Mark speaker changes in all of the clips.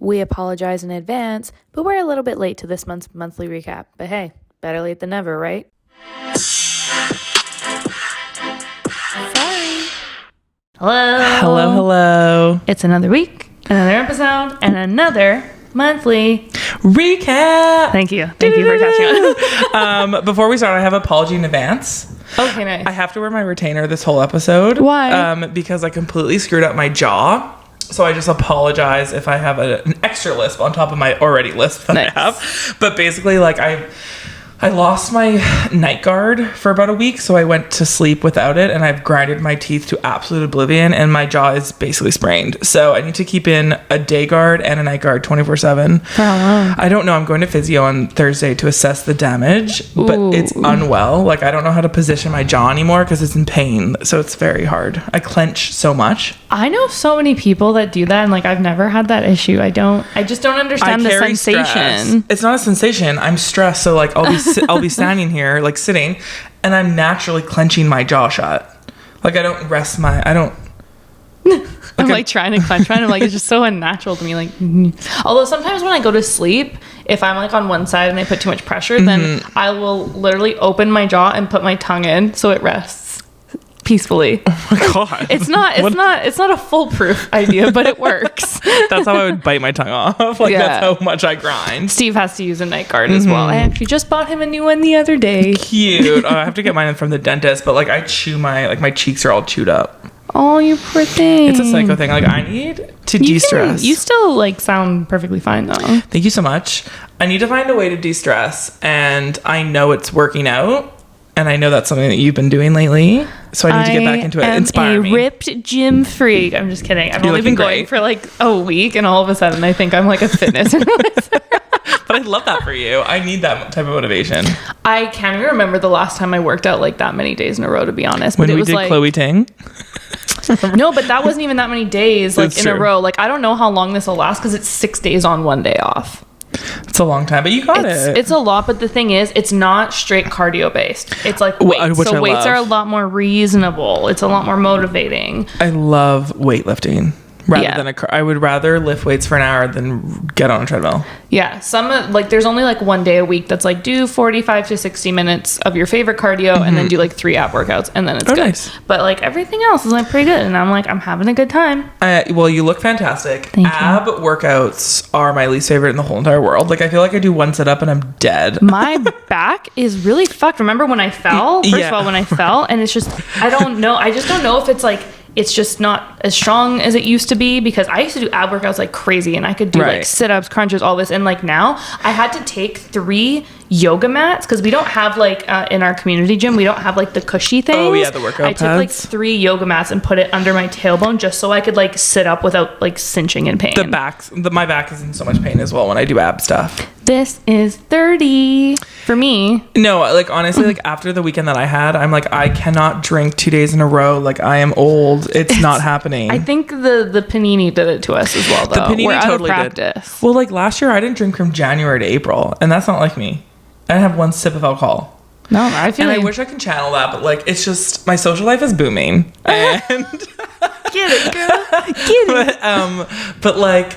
Speaker 1: We apologize in advance, but we're a little bit late to this month's monthly recap. But hey, better late than never, right? Sorry.
Speaker 2: Hello.
Speaker 1: It's another week, another episode, and another monthly
Speaker 2: recap.
Speaker 1: Thank you for catching on.
Speaker 2: Before we start, I have an apology in advance.
Speaker 1: Okay, nice.
Speaker 2: I have to wear my retainer this whole episode.
Speaker 1: Why?
Speaker 2: Because I completely screwed up my jaw. So I just apologize if I have an extra lisp on top of my already lisp that I have. But basically, like, I lost my night guard for about a week, so I went to sleep without it, and I've grinded my teeth to absolute oblivion, and my jaw is basically sprained. So I need to keep in a day guard and a night guard 24/7.
Speaker 1: For how long?
Speaker 2: I don't know. I'm going to physio on Thursday to assess the damage, but it's unwell. Like, I don't know how to position my jaw anymore because it's in pain, so it's very hard. I clench so much.
Speaker 1: I know so many people that do that, and like I've never had that issue. I just don't understand the sensation.
Speaker 2: Stress. It's not a sensation. I'm stressed, so like I'll be standing here like sitting, and I'm naturally clenching my jaw shut. Like I don't rest my. I don't.
Speaker 1: I'm like trying to clench mine. I'm like, it's just so unnatural to me. Like, although sometimes when I go to sleep, if I'm like on one side and I put too much pressure, then I will literally open my jaw and put my tongue in so it rests peacefully.
Speaker 2: Oh my god!
Speaker 1: It's not a foolproof idea, but it works.
Speaker 2: That's how I would bite my tongue off. Like that's how much I grind.
Speaker 1: Steve has to use a night guard as well. I actually just bought him a new one the other day.
Speaker 2: Cute. I have to get mine from the dentist, but like I chew my cheeks are all chewed up.
Speaker 1: Oh, you poor thing.
Speaker 2: It's a psycho thing. Like I need to de-stress.
Speaker 1: You still like sound perfectly fine though.
Speaker 2: Thank you so much. I need to find a way to de-stress, and I know it's working out. And I know that's something that you've been doing lately. So I need to get back into it. Inspire me.
Speaker 1: I'm a ripped gym freak. I'm just kidding. I've only been going for like a week, and all of a sudden I think I'm like a fitness influencer.
Speaker 2: But I love that for you. I need that type of motivation.
Speaker 1: I can't even remember the last time I worked out like that many days in a row, to be honest.
Speaker 2: When we did like, Chloe Ting?
Speaker 1: No, but that wasn't even that many days like in a row. Like I don't know how long this will last because it's 6 days on, 1 day off.
Speaker 2: It's a long time, but you got it.
Speaker 1: It's a lot, but the thing is, it's not straight cardio based. It's like weights. So weights are a lot more reasonable. It's a lot more motivating.
Speaker 2: I love weightlifting. I would rather lift weights for an hour than get on a treadmill.
Speaker 1: Yeah, there's only like 1 day a week that's like do 45 to 60 minutes of your favorite cardio and then do like 3 ab workouts and then it's good. Nice. But like everything else is like pretty good, and I'm having a good time.
Speaker 2: Well, you look fantastic.
Speaker 1: Thank
Speaker 2: ab
Speaker 1: you.
Speaker 2: Workouts are my least favorite in the whole entire world. Like I feel like I do one sit up and I'm dead.
Speaker 1: My back is really fucked. Remember when I fell? First of all, when I fell, and it's just I don't know. I just don't know if it's like it's just not as strong as it used to be, because I used to do ab workouts like crazy, and I could do like sit-ups, crunches, all this. And like now I had to take 3 yoga mats because we don't have like in our community gym, we don't have like the cushy things.
Speaker 2: Oh yeah, the workout pads.
Speaker 1: I took like 3 yoga mats and put it under my tailbone just so I could like sit up without like cinching in pain.
Speaker 2: My back is in so much pain as well when I do ab stuff.
Speaker 1: This is 30 for me.
Speaker 2: No, like honestly, like after the weekend that I had, I'm like, I cannot drink 2 days in a row. Like I am old. It's not happening.
Speaker 1: I think the panini did it to us as well, though.
Speaker 2: The panini
Speaker 1: We're
Speaker 2: totally
Speaker 1: out of practice.
Speaker 2: did. Well, like last year, I didn't drink from January to April, and that's not like me. I didn't have 1 sip of alcohol.
Speaker 1: No, I feel like...
Speaker 2: I wish I could channel that, but like it's just my social life is booming. And
Speaker 1: get it, girl. Get it.
Speaker 2: But like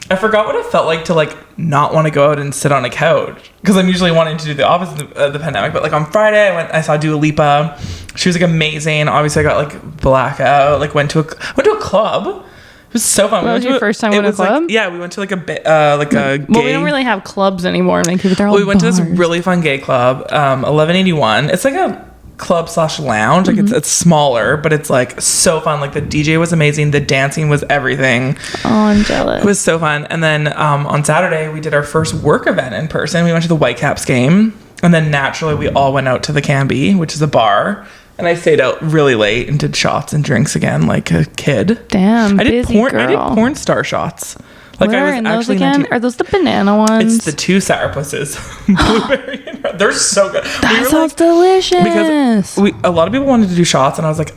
Speaker 2: I forgot what it felt like to like not want to go out and sit on a couch, because I'm usually wanting to do the opposite of the pandemic. But like on Friday, I saw Dua Lipa. She was like amazing. Obviously, I got like blackout. Like went to a club. It was so fun.
Speaker 1: What was your first time at a club?
Speaker 2: Like, yeah, we went to like a gay.
Speaker 1: Well, we don't really have clubs anymore in Vancouver. They're all
Speaker 2: we went
Speaker 1: bars.
Speaker 2: to this really fun gay club, 1181. It's like a club/lounge. Like it's smaller, but it's like so fun. Like the DJ was amazing. The dancing was everything.
Speaker 1: Oh, I'm jealous.
Speaker 2: It was so fun. And then on Saturday we did our first work event in person. We went to the Whitecaps game, and then naturally we all went out to the Canby, which is a bar. And I stayed out really late and did shots and drinks again like a kid.
Speaker 1: Damn, I did
Speaker 2: porn star shots.
Speaker 1: Like where I was actually those again? Are those the banana ones?
Speaker 2: It's the 2 sourpusses. Blueberry and red. They're so good.
Speaker 1: That sounds delicious.
Speaker 2: Because a lot of people wanted to do shots, and I was like,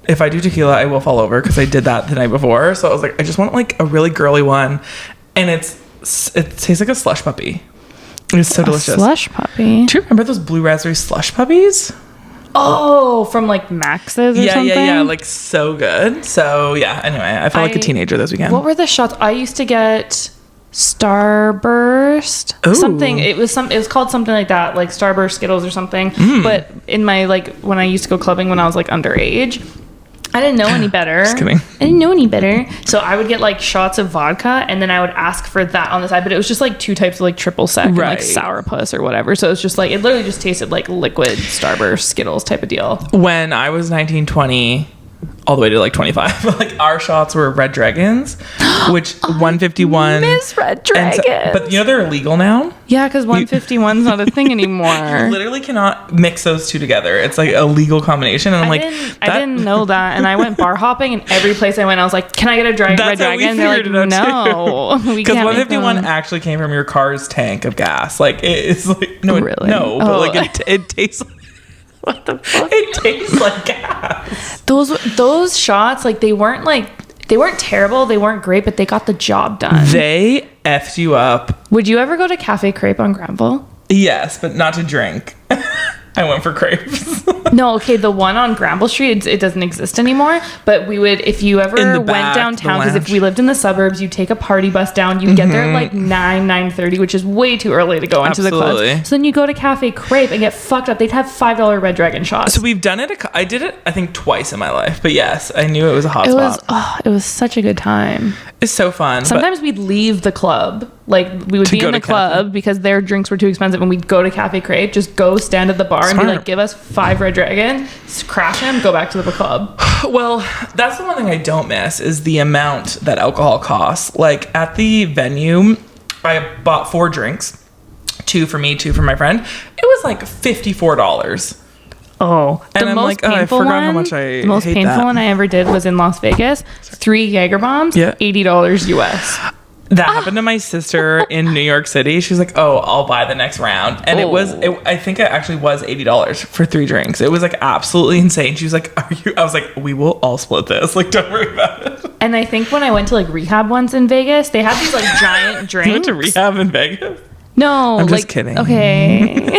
Speaker 2: if I do tequila, I will fall over, because I did that the night before. So I was like, I just want like a really girly one, and it tastes like a slush puppy. It's so delicious.
Speaker 1: Slush puppy.
Speaker 2: Do you remember those blue raspberry slush puppies?
Speaker 1: Oh, from like Max's or something?
Speaker 2: Yeah. Like so good. So yeah, anyway, I felt like a teenager this weekend.
Speaker 1: What were the shots? I used to get Starburst.
Speaker 2: Ooh.
Speaker 1: Something. It was called something like that, like Starburst Skittles or something. But in my when I used to go clubbing when I was like underage, I didn't know any better.
Speaker 2: Just kidding.
Speaker 1: I didn't know any better. So I would get like shots of vodka and then I would ask for that on the side. But it was just like 2 types of like triple sec and like sourpuss or whatever. So it's just like, it literally just tasted like liquid Starburst Skittles type of deal.
Speaker 2: When I was 19, 20, all the way to like 25, like our shots were Red Dragons, which 151.
Speaker 1: Miss Red Dragons.
Speaker 2: But you know they're illegal now?
Speaker 1: Yeah, because 151's not a thing anymore.
Speaker 2: You literally cannot mix those two together. It's like a legal combination. And I
Speaker 1: didn't know that. And I went bar hopping, and every place I went, I was like, can I get a Red Dragon? They're like, no.
Speaker 2: Because 151 actually came from your car's tank of gas. Like, it's like, no,
Speaker 1: really?
Speaker 2: No, but like it tastes like,
Speaker 1: what the fuck?
Speaker 2: It tastes like gas.
Speaker 1: Those shots, like, they weren't terrible, they weren't great, but they got the job done.
Speaker 2: They effed you up.
Speaker 1: Would you ever go to Cafe Crepe on Granville?
Speaker 2: Yes, but not to drink. I went for crepes.
Speaker 1: No, okay, the one on Granville Street, it doesn't exist anymore, but we would, if you ever went downtown, because if we lived in the suburbs, you take a party bus down, you get there at like 9:30, which is way too early to go into the clubs. So then you go to Cafe Crepe and get fucked up. They'd have $5 Red Dragon shots.
Speaker 2: So we've done it, I did it, I think, twice in my life, but yes, I knew it was a hot spot.
Speaker 1: It was such a good time.
Speaker 2: It's so fun.
Speaker 1: Sometimes we'd leave the club. Like, we would be in the club because their drinks were too expensive, and we'd go to Cafe Crepe, just go stand at the bar and be like, give us 5 Red Dragon, crash them, go back to the club.
Speaker 2: Well, that's the one thing I don't miss is the amount that alcohol costs. Like, at the venue, I bought 4 drinks, 2 for me, 2 for my friend. It was like $54.
Speaker 1: Oh,
Speaker 2: and I'm like, I forgot how much I hate that.
Speaker 1: The most painful one I ever did was in Las Vegas. 3 Jaeger bombs, $80 US.
Speaker 2: That happened to my sister in New York City. She was like, "Oh, I'll buy the next round," and I think it actually was $80 for 3 drinks. It was like absolutely insane. She was like, "Are you?" I was like, "We will all split this. Like, don't worry about it."
Speaker 1: And I think when I went to like rehab once in Vegas, they had these like giant drinks.
Speaker 2: You went to rehab in Vegas?
Speaker 1: No,
Speaker 2: I'm just kidding.
Speaker 1: Okay.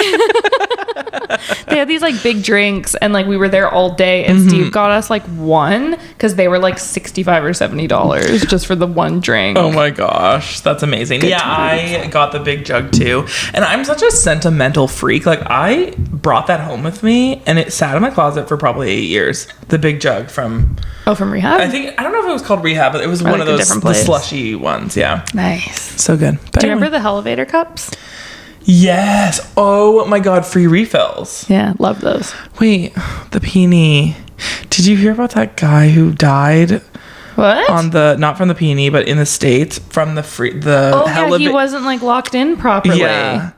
Speaker 1: They had these like big drinks, and like we were there all day, and Steve got us like one because they were like $65 or $70 just for the one drink.
Speaker 2: Oh my gosh, that's amazing. Good time. I got the big jug too, and I'm such a sentimental freak. Like, I brought that home with me, and it sat in my closet for probably 8 years. The big jug from
Speaker 1: rehab.
Speaker 2: I don't know if it was called rehab, but it was one of those the slushy ones. Yeah,
Speaker 1: nice,
Speaker 2: so good. But
Speaker 1: do you remember the elevator cups?
Speaker 2: Yes. Oh my god, free refills.
Speaker 1: Yeah, love those.
Speaker 2: Wait, the peony. Did you hear about that guy who died?
Speaker 1: What?
Speaker 2: On the, not from the peony, but in the States from
Speaker 1: he wasn't like locked in properly.
Speaker 2: Yeah.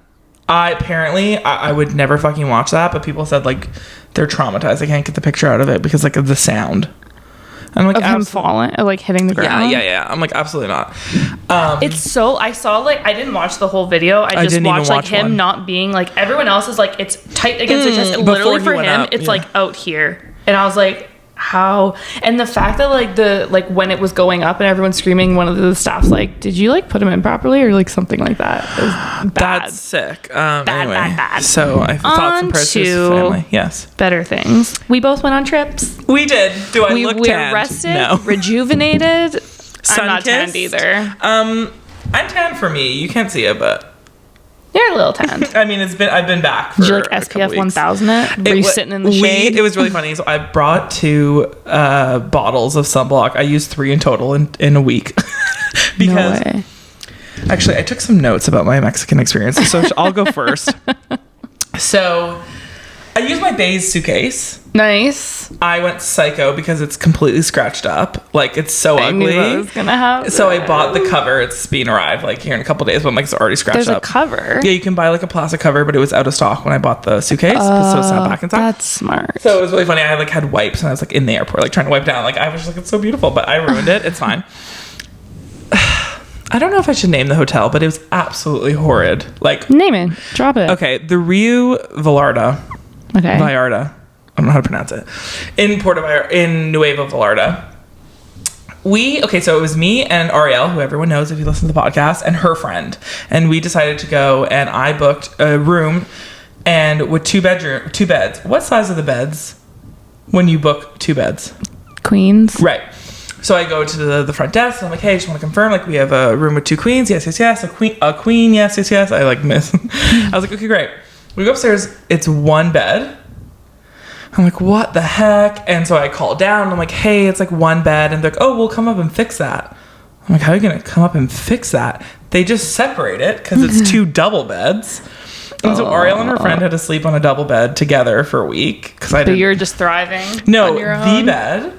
Speaker 2: I would never fucking watch that, but people said like they're traumatized. They can't get the picture out of it because like of the sound. I'm like,
Speaker 1: of him falling, or like hitting the ground.
Speaker 2: Yeah. I'm like, absolutely not.
Speaker 1: It's so, I saw like, I didn't watch the whole video. I just watched like him not being like, everyone else is like, it's tight against their chest. Literally for him, it's like out here. And I was like, how? And the fact that like when it was going up and everyone's screaming, one of the staff's like, did you like put him in properly or like something like that? It was bad.
Speaker 2: That's sick.
Speaker 1: Bad.
Speaker 2: So I thought some prayers to his family. Yes.
Speaker 1: Better things. We both went on trips.
Speaker 2: We did. Do I look tanned?
Speaker 1: We're rested,
Speaker 2: no.
Speaker 1: rejuvenated. I'm not
Speaker 2: Sun-kissed?
Speaker 1: tanned either.
Speaker 2: I'm tanned for me. You can't see it, but
Speaker 1: you're a little tanned.
Speaker 2: I mean, I've been back for.
Speaker 1: Did you like SPF 1000 it? Were you sitting in the shade?
Speaker 2: It was really funny. So I brought 2 bottles of sunblock. I used 3 in total in a week. Because
Speaker 1: no way.
Speaker 2: Actually, I took some notes about my Mexican experience. So I'll go first. So I used my Bynes suitcase.
Speaker 1: Nice.
Speaker 2: I went psycho because it's completely scratched up. Like, it's so ugly.
Speaker 1: I knew that was gonna happen.
Speaker 2: So I bought the cover. It's being arrived like here in a couple days, but I'm like, it's already scratched
Speaker 1: up. There's a cover.
Speaker 2: Yeah, you can buy like a plastic cover, but it was out of stock when I bought the suitcase. So it's not back in stock.
Speaker 1: That's smart.
Speaker 2: So it was really funny. I had wipes and I was like in the airport, like trying to wipe down. Like, I was just like, it's so beautiful, but I ruined it. It's fine. I don't know if I should name the hotel, but it was absolutely horrid. Like,
Speaker 1: name it. Drop it.
Speaker 2: Okay, the Rio Vallarta.
Speaker 1: Okay.
Speaker 2: Vallarta. I don't know how to pronounce it. In Nueva Vallarta. So it was me and Ariel, who everyone knows if you listen to the podcast, and her friend. And we decided to go, and I booked a room, and with two beds. What size are the beds when you book 2 beds?
Speaker 1: Queens.
Speaker 2: Right. So I go to the front desk and I'm like, hey, I just want to confirm, like, we have a room with 2 queens. Yes, yes, yes. A queen. Yes, yes, yes. I like miss. I was like, okay, great. We go upstairs. It's 1 bed. I'm like, what the heck? And so I call down. I'm like, hey, it's like 1 bed. And they're like, oh, we'll come up and fix that. I'm like, how are you going to come up and fix that? They just separate it because it's 2 double beds. And so Ariel and her friend had to sleep on a double bed together for a week. But
Speaker 1: you're just thriving
Speaker 2: No,
Speaker 1: on your own?
Speaker 2: The bed.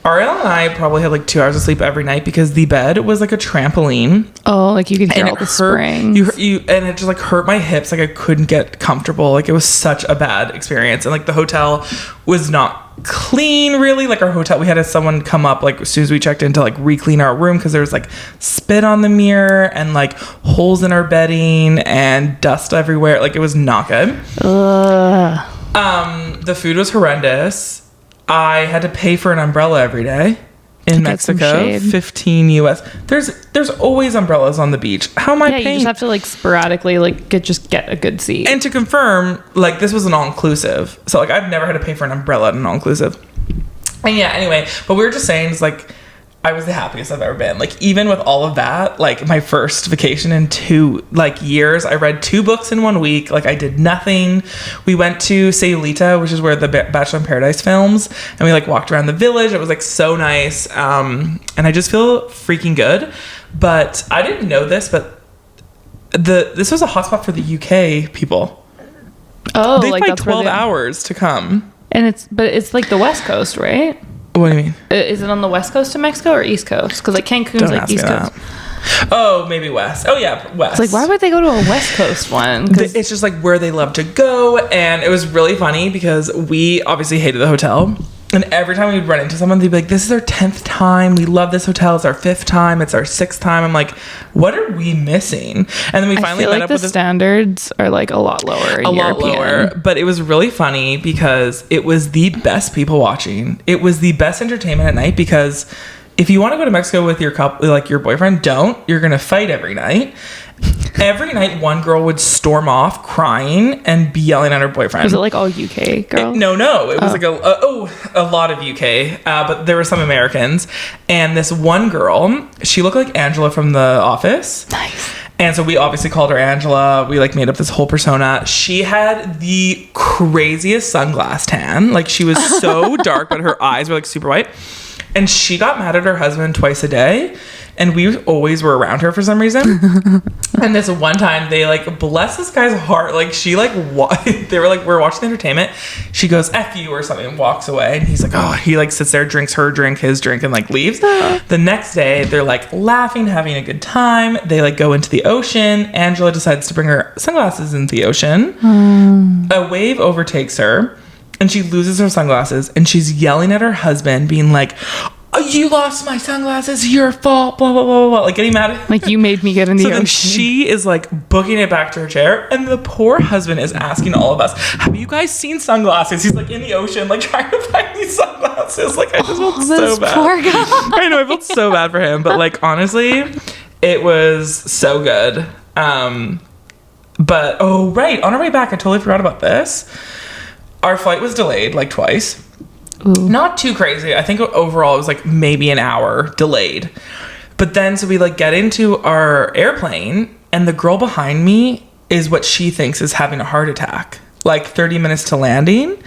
Speaker 2: Ariel and I probably had like 2 hours of sleep every night because the bed was like a trampoline.
Speaker 1: Oh, like you could hear all the springs.
Speaker 2: And it just like hurt my hips. Like I couldn't get comfortable. Like it was such a bad experience. And like the hotel was not clean really. Like our hotel, we had someone come up like as soon as we checked in to like re-clean our room because there was like spit on the mirror and like holes in our bedding and dust everywhere. Like it was not good. The food was horrendous. I had to pay for an umbrella every day in Mexico, 15 US. There's always umbrellas on the beach. How am I paying?
Speaker 1: You just have to like sporadically like get a good seat.
Speaker 2: And to confirm, like this was an all-inclusive. So like I've never had to pay for an umbrella at an all-inclusive. And yeah, anyway, but we were just saying, it's like I was the happiest I've ever been. Like even with all of that, like my first vacation in 2 like years, I read 2 books in 1 week. Like I did nothing. We went to Sayulita, which is where the Bachelor in Paradise films, and we like walked around the village. It was like so nice. And I just feel freaking good. But I didn't know this, but this was a hotspot for the UK people.
Speaker 1: Oh,
Speaker 2: they
Speaker 1: like
Speaker 2: fly 12 hours to come.
Speaker 1: And it's like the West Coast, right?
Speaker 2: What do you mean?
Speaker 1: Is it on the West Coast of Mexico or East Coast? Because like Cancun's like East Coast.
Speaker 2: Oh, maybe West. Oh yeah, West.
Speaker 1: It's like, why would they go to a West Coast one?
Speaker 2: It's just like where they love to go. And it was really funny because we obviously hated the hotel. And every time we'd run into someone, they'd be like, this is our 10th time. We love this hotel. It's our 5th time. It's our 6th time. I'm like, what are we missing? And then we finally met up with the
Speaker 1: standards are like a lot lower.
Speaker 2: Lot lower. But it was really funny because it was the best people watching. It was the best entertainment at night because if you want to go to Mexico with your couple, like your boyfriend, don't. You're going to fight every night. Every night, one girl would storm off crying and be yelling at her boyfriend.
Speaker 1: Was it like all UK girls?
Speaker 2: No. It was like a lot of UK, but there were some Americans. And this one girl, she looked like Angela from The Office.
Speaker 1: Nice.
Speaker 2: And so we obviously called her Angela. We like made up this whole persona. She had the craziest sunglass tan. Like she was so dark, but her eyes were like super white. And she got mad at her husband twice a day. And we always were around her for some reason. And this one time, they like, bless this guy's heart. Like she like, they were like, we're watching the entertainment. She goes, F you or something, and walks away. And he's like, oh, he like sits there, drinks her drink, his drink, and like leaves. The next day, they're like laughing, having a good time. They like go into the ocean. Angela decides to bring her sunglasses into the ocean. A wave overtakes her. And she loses her sunglasses. And she's yelling at her husband, being like, oh, you lost my sunglasses, your fault, blah, blah, blah, blah, like getting mad at him.
Speaker 1: Like you made me get in the ocean.
Speaker 2: Then she is like booking it back to her chair, and the poor husband is asking all of us, have you guys seen sunglasses? He's like in the ocean, like trying to find these sunglasses. Like I just felt so bad. Poor guy. I know, I felt so bad for him, but like honestly, it was so good. But oh right, on our way back, I totally forgot about this. Our flight was delayed like twice. Ooh. Not too crazy. I think overall it was like maybe an hour delayed. But then so we like get into our airplane and the girl behind me is what she thinks is having a heart attack. Like 30 minutes to landing.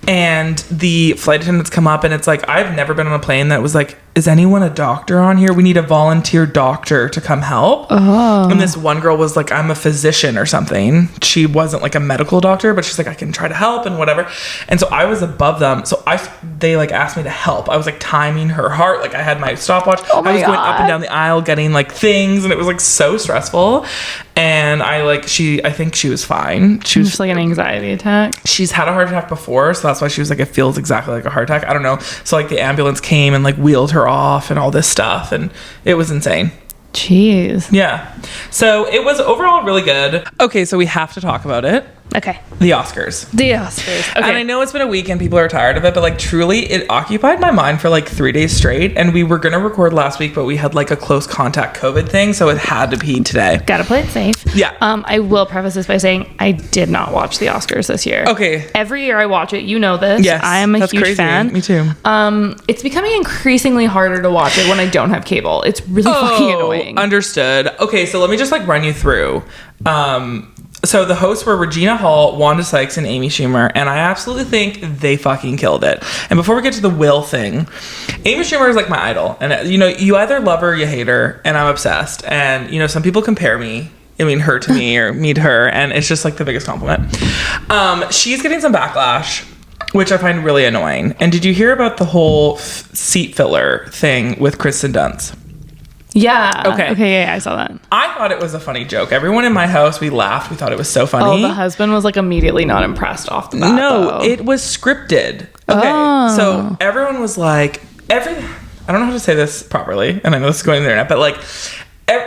Speaker 2: And the flight attendants come up and it's like, I've never been on a plane that was like, is anyone a doctor on here? We need a volunteer doctor to come help. Oh. And this one girl was like, I'm a physician or something. She wasn't like a medical doctor, but she's like, I can try to help and whatever. And so I was above them. So they like asked me to help. I was like timing her heart. Like I had my stopwatch. I was going up and down the aisle getting like things. And it was like so stressful. And I think she was fine. She was
Speaker 1: just like an anxiety attack.
Speaker 2: She's had a heart attack before. So that's why she was like, it feels exactly like a heart attack. I don't know. So like the ambulance came and like wheeled her off and all this stuff. And it was insane.
Speaker 1: Jeez.
Speaker 2: Yeah. So it was overall really good. Okay. So we have to talk about it.
Speaker 1: Okay.
Speaker 2: The Oscars.
Speaker 1: The Oscars. Okay.
Speaker 2: And I know it's been a week and people are tired of it, but like truly it occupied my mind for like 3 days straight. And we were going to record last week, but we had like a close contact COVID thing. So it had to be today.
Speaker 1: Gotta play it safe.
Speaker 2: Yeah.
Speaker 1: I will preface this by saying I did not watch the Oscars this year.
Speaker 2: Okay.
Speaker 1: Every year I watch it. You know this.
Speaker 2: Yes.
Speaker 1: I am a huge
Speaker 2: crazy.
Speaker 1: fan.
Speaker 2: Me too.
Speaker 1: It's becoming increasingly harder to watch it when I don't have cable. It's really fucking annoying.
Speaker 2: Understood. Okay. So let me just like run you through. So the hosts were Regina Hall, Wanda Sykes, and Amy Schumer, and I absolutely think they fucking killed it. And before we get to the Will thing, Amy Schumer is like my idol, and you know, you either love her or you hate her, and I'm obsessed. And you know, some people compare her to me or me to her, and it's just like the biggest compliment. She's getting some backlash, which I find really annoying. And did you hear about the whole seat filler thing with Kristen Dunst?
Speaker 1: Yeah.
Speaker 2: Okay.
Speaker 1: Yeah, I saw that.
Speaker 2: I thought it was a funny joke. Everyone in my house, we laughed. We thought it was so funny.
Speaker 1: Oh, the husband was like immediately not impressed off the bat.
Speaker 2: No, it was scripted. Okay. So everyone was like, I don't know how to say this properly, and I know this is going on the internet, but like,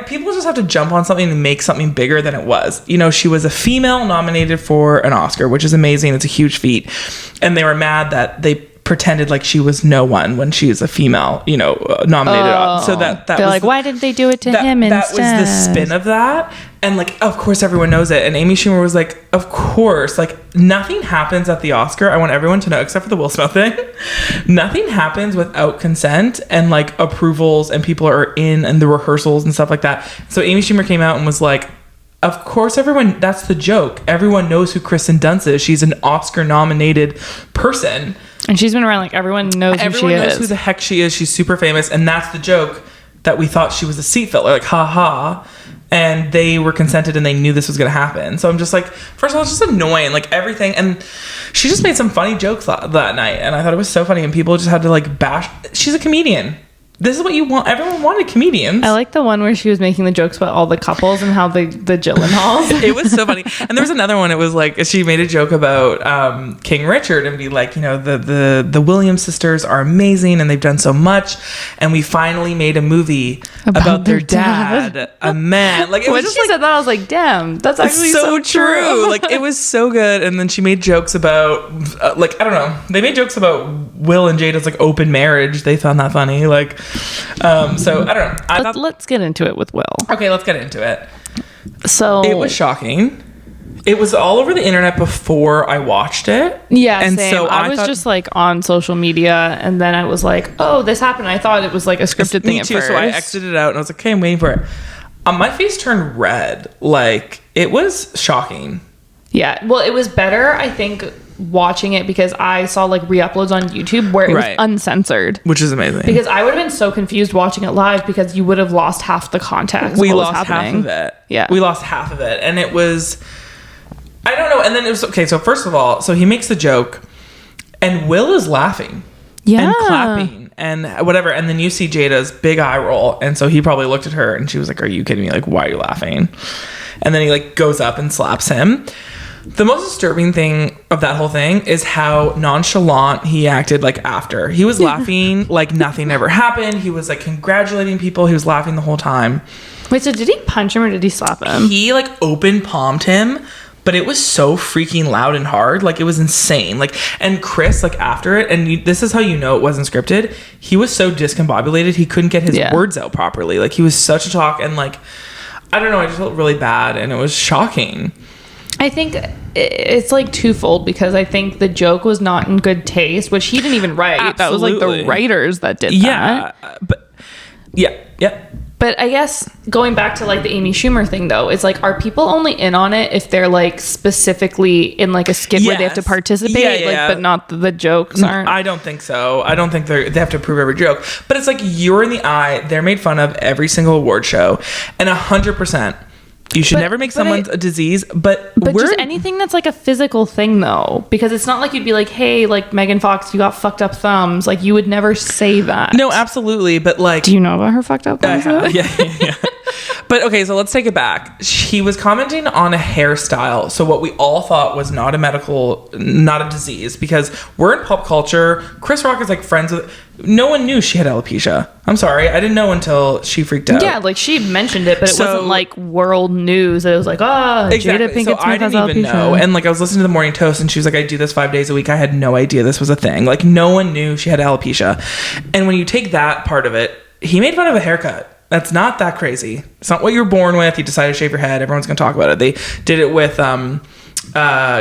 Speaker 2: people just have to jump on something and make something bigger than it was. You know, she was a female nominated for an Oscar, which is amazing. It's a huge feat. And they were mad that they pretended like she was no one when she's a female, you know, nominated. So that
Speaker 1: they're
Speaker 2: was
Speaker 1: like, why didn't they do it to him instead?
Speaker 2: That was the spin of that. And like, of course everyone knows it. And Amy Schumer was like, of course, like nothing happens at the Oscar. I want everyone to know, except for the Will Smith thing, nothing happens without consent and like approvals, and people are in and the rehearsals and stuff like that. So Amy Schumer came out and was like, of course everyone, that's the joke. Everyone knows who Kristen Dunst is. She's an Oscar nominated person.
Speaker 1: And she's been around, like, everyone knows who she is.
Speaker 2: Everyone knows who the heck she is. She's super famous. And that's the joke, that we thought she was a seat filler. Like, ha. And they were consented and they knew this was going to happen. So I'm just like, first of all, it's just annoying. Like, everything. And she just made some funny jokes that night. And I thought it was so funny. And people just had to, like, bash. She's a comedian. This is what you want. Everyone wanted comedians.
Speaker 1: I like the one where she was making the jokes about all the couples and how the Gyllenhaals.
Speaker 2: It was so funny. And there was another one. It was like, she made a joke about King Richard and be like, you know, the Williams sisters are amazing and they've done so much. And we finally made a movie about their dad, a man. Like, it
Speaker 1: when
Speaker 2: was just
Speaker 1: she said that, I was like, damn, that's actually
Speaker 2: so true. Like, it was so good. And then she made jokes about, like, I don't know. They made jokes about Will and Jada's like open marriage. They found that funny. Like, so I don't know.
Speaker 1: Let's get into it with Will.
Speaker 2: Okay, let's get into it.
Speaker 1: So
Speaker 2: it was shocking. It was all over the internet before I watched it.
Speaker 1: Yeah,
Speaker 2: and
Speaker 1: same.
Speaker 2: so
Speaker 1: I was just like on social media, and then I was like, "Oh, this happened." I thought it was like a scripted thing at first.
Speaker 2: So I exited it out, and I was like, "Okay, I'm waiting for it." My face turned red. Like, it was shocking.
Speaker 1: Yeah, well, it was better, I think, watching it because I saw like re-uploads on YouTube where it was uncensored,
Speaker 2: which is amazing.
Speaker 1: Because I would have been so confused watching it live because you would have lost half the context.
Speaker 2: We lost half of it.
Speaker 1: Yeah,
Speaker 2: we lost half of it, and it was, I don't know. And then it was okay. So first of all, so he makes the joke, and Will is laughing, and clapping, and whatever. And then you see Jada's big eye roll, and so he probably looked at her, and she was like, "Are you kidding me? Like, why are you laughing?" And then he like goes up and slaps him. The most disturbing thing of that whole thing is how nonchalant he acted like after. He was laughing like nothing ever happened. He was like congratulating people. He was laughing the whole time.
Speaker 1: Wait, so did he punch him or did he slap him?
Speaker 2: He like open palmed him, but it was so freaking loud and hard. Like, it was insane. Like, and Chris, like after it, and this is how you know it wasn't scripted. He was so discombobulated. He couldn't get his words out properly. Like, he was such a talk, and like, I don't know. I just felt really bad, and it was shocking.
Speaker 1: I think it's like twofold because I think the joke was not in good taste, which he didn't even write.
Speaker 2: Absolutely.
Speaker 1: That was like the writers that did that.
Speaker 2: Yeah.
Speaker 1: But I guess going back to like the Amy Schumer thing though, it's like, are people only in on it if they're like specifically in like a skit where they have to participate? But not the jokes aren't?
Speaker 2: I don't think so. I don't think they have to approve every joke. But it's like, you're in the eye. They're made fun of every single award show, and 100%. You should never make someone a disease, but
Speaker 1: just anything that's like a physical thing though, because it's not like you'd be like, hey, like Megan Fox, you got fucked up thumbs. Like, you would never say that.
Speaker 2: No, absolutely. But like,
Speaker 1: do you know about her fucked up thumbs?
Speaker 2: Yeah. But okay, so let's take it back. He was commenting on a hairstyle. So what we all thought was not a disease, because we're in pop culture. Chris Rock is like friends with... No one knew she had alopecia. I'm sorry. I didn't know until she freaked out.
Speaker 1: Yeah, like she mentioned it, but it wasn't like world news. It was like,
Speaker 2: exactly.
Speaker 1: Jada Pinkett Smith
Speaker 2: I didn't even know. And like I was listening to the Morning Toast and she was like, I do this 5 days a week. I had no idea this was a thing. Like no one knew she had alopecia. And when you take that part of it, he made fun of a haircut. That's not that crazy. It's not what you were born with. You decided to shave your head. Everyone's going to talk about it. They did it with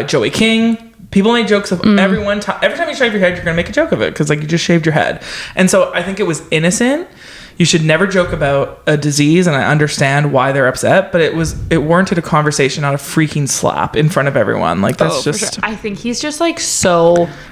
Speaker 2: Joey King. People make jokes of every time you shave your head, you're going to make a joke of it because like you just shaved your head. And so I think it was innocent. You should never joke about a disease, and I understand why they're upset, but it warranted a conversation, not a freaking slap in front of everyone. Like that's just...
Speaker 1: Sure. I think he's just like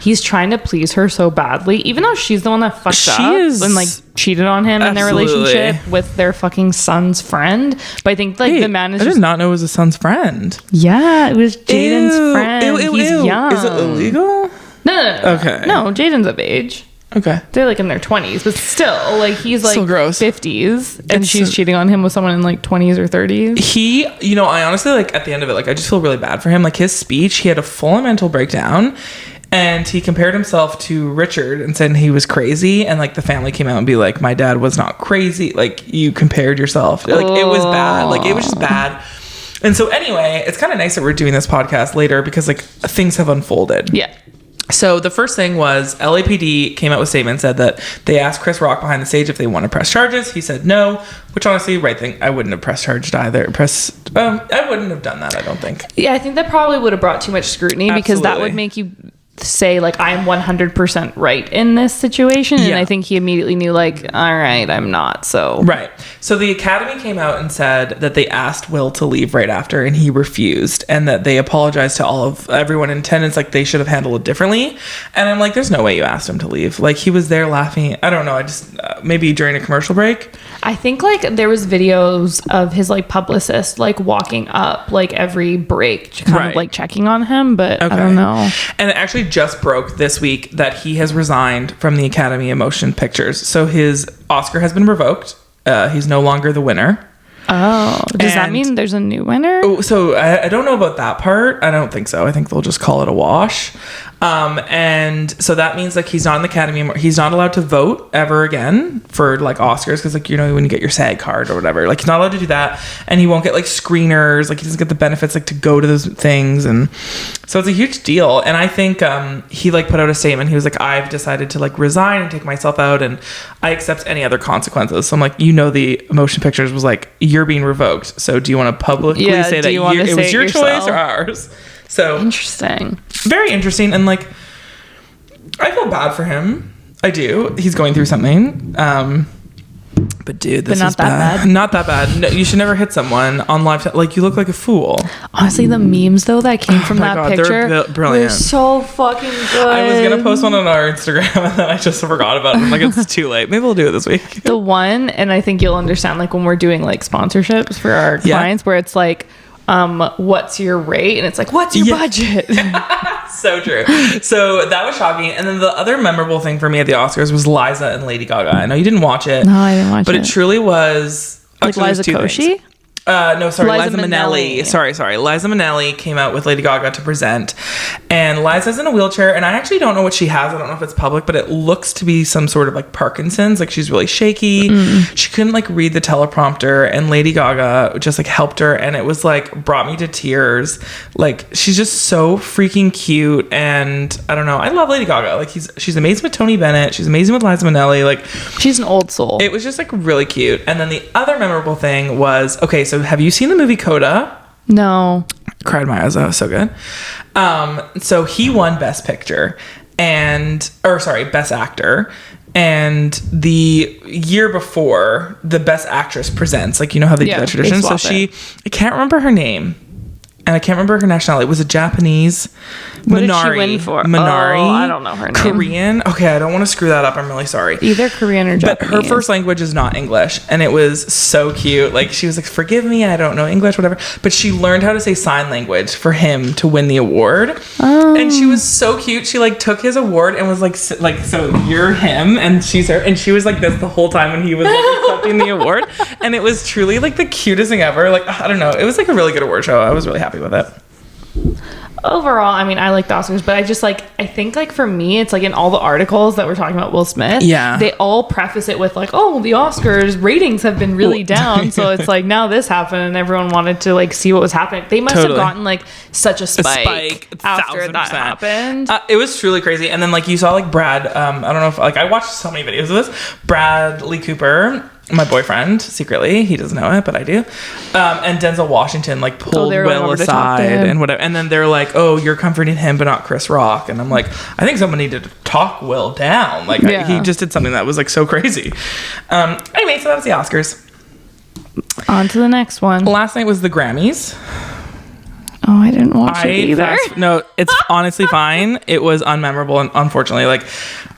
Speaker 1: he's trying to please her so badly, even though she's the one that fucked up and like cheated on him in their relationship with their fucking son's friend. But I think like the man is
Speaker 2: I did not know it was his son's friend.
Speaker 1: Yeah, it was Jaden's friend. He's young.
Speaker 2: Is it illegal?
Speaker 1: No.
Speaker 2: Okay.
Speaker 1: No, Jaden's of age.
Speaker 2: Okay.
Speaker 1: They're like in their 20s, but still, like he's like
Speaker 2: gross.
Speaker 1: 50s and she's cheating on him with someone in like 20s or 30s.
Speaker 2: I honestly, like at the end of it, like I just feel really bad for him. Like his speech, he had a full mental breakdown and he compared himself to Richard and said he was crazy. And like the family came out and be like, my dad was not crazy. Like you compared yourself. Like it was bad. Like it was just bad. And so anyway, it's kind of nice that we're doing this podcast later because like things have unfolded.
Speaker 1: Yeah.
Speaker 2: So the first thing was LAPD came out with a statement, said that they asked Chris Rock behind the stage if they want to press charges. He said no, which honestly, right thing. I wouldn't have pressed charged either. I wouldn't have done that, I don't think.
Speaker 1: Yeah, I think that probably would have brought too much scrutiny. Absolutely. Because that would make you say like I'm 100% right in this situation, and I think he immediately knew like, all right, I'm not. So
Speaker 2: the Academy came out and said that they asked Will to leave right after and he refused, and that they apologized to everyone in attendance, like they should have handled it differently. And I'm like, there's no way you asked him to leave. Like he was there laughing. I don't know, I just maybe during a commercial break.
Speaker 1: I think like there was videos of his like publicist like walking up like every break kind of like checking on him, but I don't know.
Speaker 2: And it actually just broke this week that he has resigned from the Academy of Motion Pictures. So his Oscar has been revoked. He's no longer the winner.
Speaker 1: Oh, does that mean there's a new winner?
Speaker 2: So I don't know about that part. I don't think so. I think they'll just call it a wash. And so that means like he's not in the Academy. He's not allowed to vote ever again for like Oscars. Cause like, when you get your SAG card or whatever, like he's not allowed to do that. And he won't get like screeners. Like he doesn't get the benefits like to go to those things. And so it's a huge deal. And I think, he like put out a statement. He was like, I've decided to like resign and take myself out and I accept any other consequences. So I'm like, the Motion Pictures was like, you're being revoked. So do you want to publicly say that it was your choice or ours? So
Speaker 1: interesting.
Speaker 2: Very interesting. And like, I feel bad for him. I do. He's going through something. But dude, this is bad. Not that bad. No, you should never hit someone on live. Like you look like a fool.
Speaker 1: Honestly, the memes though that came from that picture,
Speaker 2: they're brilliant.
Speaker 1: They're so fucking good.
Speaker 2: I was gonna post one on our Instagram and then I just forgot about it. I'm like, it's too late. Maybe we'll do it this week.
Speaker 1: The one, and I think you'll understand, like when we're doing like sponsorships for our clients, where it's like, what's your rate? And it's like, what's your budget?
Speaker 2: So true. So that was shocking. And then the other memorable thing for me at the Oscars was Liza and Lady Gaga. I know you didn't watch it.
Speaker 1: No, I didn't watch it.
Speaker 2: But it truly was...
Speaker 1: Like Liza Koshy?
Speaker 2: No, sorry, Liza Minnelli. Sorry. Liza Minnelli came out with Lady Gaga to present. And Liza's in a wheelchair. And I actually don't know what she has. I don't know if it's public, but it looks to be some sort of like Parkinson's. Like she's really shaky. She couldn't like read the teleprompter. And Lady Gaga just like helped her. And it was like brought me to tears. Like she's just so freaking cute. And I don't know. I love Lady Gaga. Like she's amazing with Tony Bennett. She's amazing with Liza Minnelli. Like
Speaker 1: she's an old soul.
Speaker 2: It was just like really cute. And then the other memorable thing was, so have you seen the movie Coda?
Speaker 1: No.
Speaker 2: Cried my eyes out. So good. So he won Best Picture Best Actor. And the year before, the Best Actress presents. Like, you know how they do that tradition? So I can't remember her name. And I can't remember her nationality. It was a Japanese.
Speaker 1: What did she win for?
Speaker 2: Minari.
Speaker 1: Oh, I don't know her name.
Speaker 2: Korean. Okay, I don't want to screw that up. I'm really sorry.
Speaker 1: Either Korean or Japanese.
Speaker 2: But her first language is not English. And it was so cute. Like, she was like, forgive me, I don't know English, whatever. But she learned how to say sign language for him to win the award. Oh. And she was so cute. She, like, took his award and was like, so you're him and she's her. And she was like this the whole time when he was like, accepting the award. And it was truly like the cutest thing ever. Like, I don't know. It was like a really good award show. I was really happy with it.
Speaker 1: Overall, I mean, I like the Oscars, but I just like, I think like for me, it's like in all the articles that we're talking about Will Smith, they all preface it with like, oh, the Oscars ratings have been really down. So it's like, now this happened and everyone wanted to like see what was happening. They must have gotten like such a spike after that happened.
Speaker 2: It was truly crazy. And then like you saw like Brad, I don't know if like I watched so many videos of this. Bradley Cooper, my boyfriend, secretly, he doesn't know it, but I do. And Denzel Washington like pulled Will aside and whatever. And then they're like, oh, you're comforting him, but not Chris Rock. And I'm like, I think someone needed to talk Will down. Like he just did something that was like so crazy. Anyway, so that was the Oscars.
Speaker 1: On to the next one.
Speaker 2: Last night was the Grammys.
Speaker 1: Oh, I didn't watch it either.
Speaker 2: No, it's honestly fine. It was unmemorable, and unfortunately, like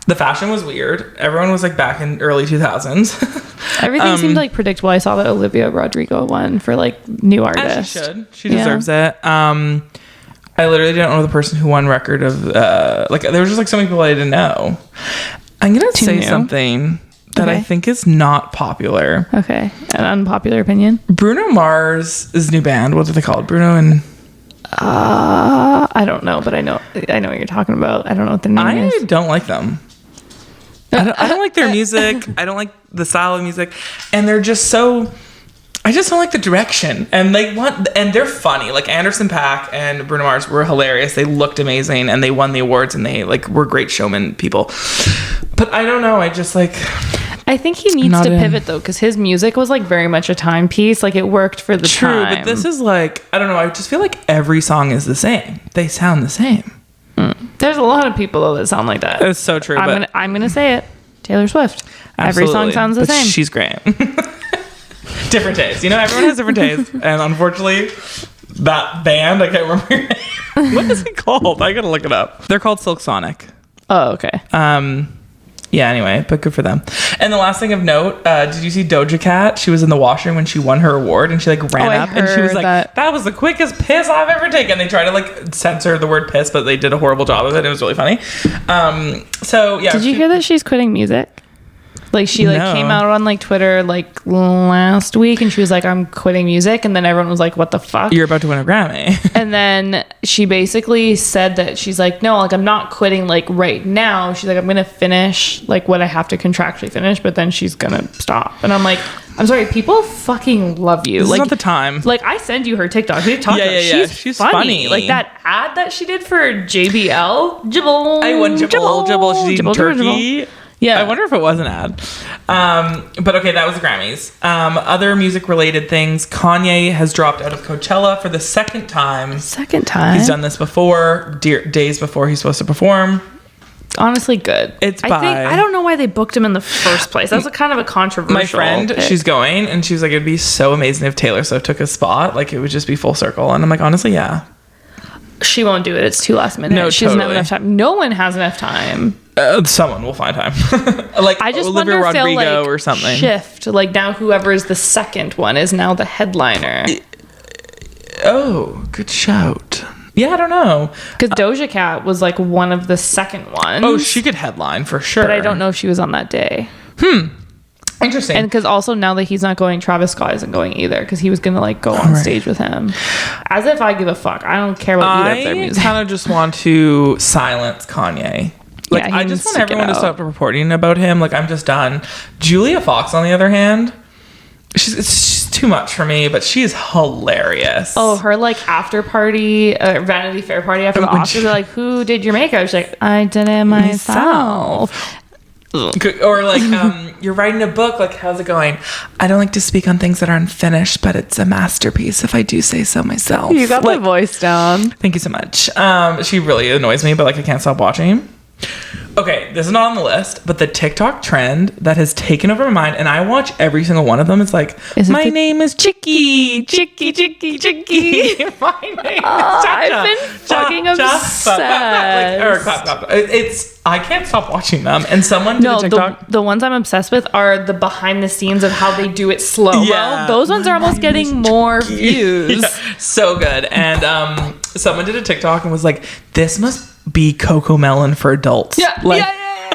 Speaker 2: the fashion was weird. Everyone was like back in early 2000s.
Speaker 1: Everything seemed like predictable. I saw that Olivia Rodrigo won for like new artist.
Speaker 2: She should. She deserves it. I literally didn't know the person who won record of like there was just like so many people I didn't know. I'm gonna say something that I think is not popular.
Speaker 1: Okay, an unpopular opinion.
Speaker 2: Bruno Mars' new band. What are they called? Bruno and.
Speaker 1: I don't know, but I know what you're talking about. I don't know what the name is.
Speaker 2: I don't like them. I don't like their music. I don't like the style of music, and they're just so. I just don't like the direction, and they're funny. Like Anderson .Paak and Bruno Mars were hilarious. They looked amazing, and they won the awards, and they like were great showman people. But I don't know. I just like.
Speaker 1: I think he needs to pivot though, because his music was like very much a timepiece. Like it worked for the time.
Speaker 2: True, but this is like, I don't know. I just feel like every song is the same. They sound the same.
Speaker 1: There's a lot of people though that sound like that.
Speaker 2: It's so true.
Speaker 1: I'm gonna say it. Taylor Swift. Every song sounds the same.
Speaker 2: She's great. Different tastes. You know, everyone has different tastes, and unfortunately, that band, I can't remember your name. What is it called? I gotta look it up. They're called Silk Sonic.
Speaker 1: Oh, okay.
Speaker 2: Yeah, anyway, but good for them. And the last thing of note, did you see Doja Cat? She was in the washroom when she won her award, and she like ran up and she was like, that was the quickest piss I've ever taken. They tried to like censor the word piss, but they did a horrible job of it. It was really funny. So yeah.
Speaker 1: Did you hear that she's quitting music? Like she came out on like Twitter like last week and she was like, I'm quitting music, and then everyone was like, what the fuck?
Speaker 2: You're about to win a Grammy.
Speaker 1: And then she basically said that she's like, no, like I'm not quitting like right now. She's like, I'm gonna finish like what I have to contractually finish, but then she's gonna stop. And I'm like, I'm sorry, people fucking love you.
Speaker 2: This
Speaker 1: like
Speaker 2: is not the time.
Speaker 1: Like I send you her TikTok. We talked about it. She's funny. Like that ad that she did for JBL. Jibble.
Speaker 2: I won Jibble. She's eating turkey.
Speaker 1: Yeah.
Speaker 2: I wonder if it was an ad. But okay, that was the Grammys. Other music related things. Kanye has dropped out of Coachella for the second time. He's done this before, days before he's supposed to perform.
Speaker 1: Honestly, good. I don't know why they booked him in the first place. That's kind of a controversial
Speaker 2: My friend,
Speaker 1: pick.
Speaker 2: she's going, and she was like, it'd be so amazing if Taylor Swift took a spot. Like, it would just be full circle. And I'm like, honestly, yeah.
Speaker 1: She won't do it. It's too last minute.
Speaker 2: No,
Speaker 1: she doesn't have enough time. No one has enough time.
Speaker 2: Someone will find time. Like
Speaker 1: I just
Speaker 2: Olivia
Speaker 1: wonder if
Speaker 2: Rodrigo
Speaker 1: they'll, like,
Speaker 2: or something.
Speaker 1: Shift. Like now whoever is the second one is now the headliner.
Speaker 2: Oh, good shout. Yeah, I don't know.
Speaker 1: Because Doja Cat was like one of the second ones.
Speaker 2: Oh, she could headline for sure.
Speaker 1: But I don't know if she was on that day.
Speaker 2: Interesting.
Speaker 1: And because also now that he's not going, Travis Scott isn't going either, because he was going to like go on stage with him. As if I give a fuck. I don't care about either of their music.
Speaker 2: I kind of just want to silence Kanye. Like, I just want everyone to stop reporting about him. Like, I'm just done. Julia Fox, on the other hand, she's too much for me, but she is hilarious.
Speaker 1: Oh, her like after party, Vanity Fair party after the Oscars. They're like, who did your makeup? She's like, I did it myself.
Speaker 2: Or like, you're writing a book, like, how's it going? I don't like to speak on things that aren't finished, but it's a masterpiece if I do say so myself.
Speaker 1: You got the voice down.
Speaker 2: Thank you so much. She really annoys me, but like I can't stop watching. Okay, this is not on the list, but the TikTok trend that has taken over my mind, and I watch every single one of them. It's like, my name is Chicky. My name is Cha-Cha.
Speaker 1: I've been fucking obsessed.
Speaker 2: I can't stop watching them. And someone did a TikTok.
Speaker 1: The ones I'm obsessed with are the behind the scenes of how they do it slow-mo. Yeah. Those ones are almost getting more views.
Speaker 2: Yeah, so good. And someone did a TikTok and was like, this must be Coco Melon for adults.
Speaker 1: Yeah,
Speaker 2: like,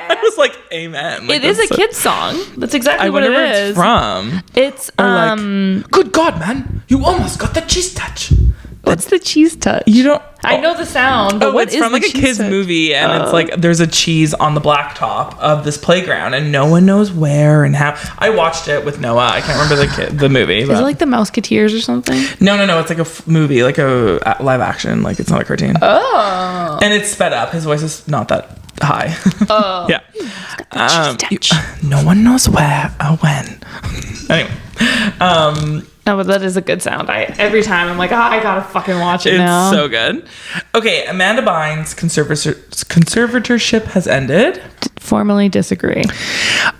Speaker 2: I was like, amen. Like,
Speaker 1: it is a kid's song. That's exactly what it
Speaker 2: wonder
Speaker 1: is.
Speaker 2: It's from.
Speaker 1: It's
Speaker 2: like, good God, man, you almost got the cheese touch.
Speaker 1: What's the cheese touch?
Speaker 2: You don't.
Speaker 1: I know the sound. But what
Speaker 2: it's
Speaker 1: is
Speaker 2: from like a kid's movie, and it's like there's a cheese on the blacktop of this playground, and no one knows where and how. I watched it with Noah. I can't remember the movie.
Speaker 1: Is it like the Mouseketeers or something?
Speaker 2: No. It's like a movie, like a live action. Like it's not a cartoon.
Speaker 1: Oh.
Speaker 2: And it's sped up. His voice is not that high.
Speaker 1: Oh.
Speaker 2: Yeah. No one knows where or when. Anyway.
Speaker 1: No, but that is a good sound. Every time I'm like, I gotta fucking watch it now.
Speaker 2: It's so good. Okay, Amanda Bynes' conservatorship has ended.
Speaker 1: Formally disagree.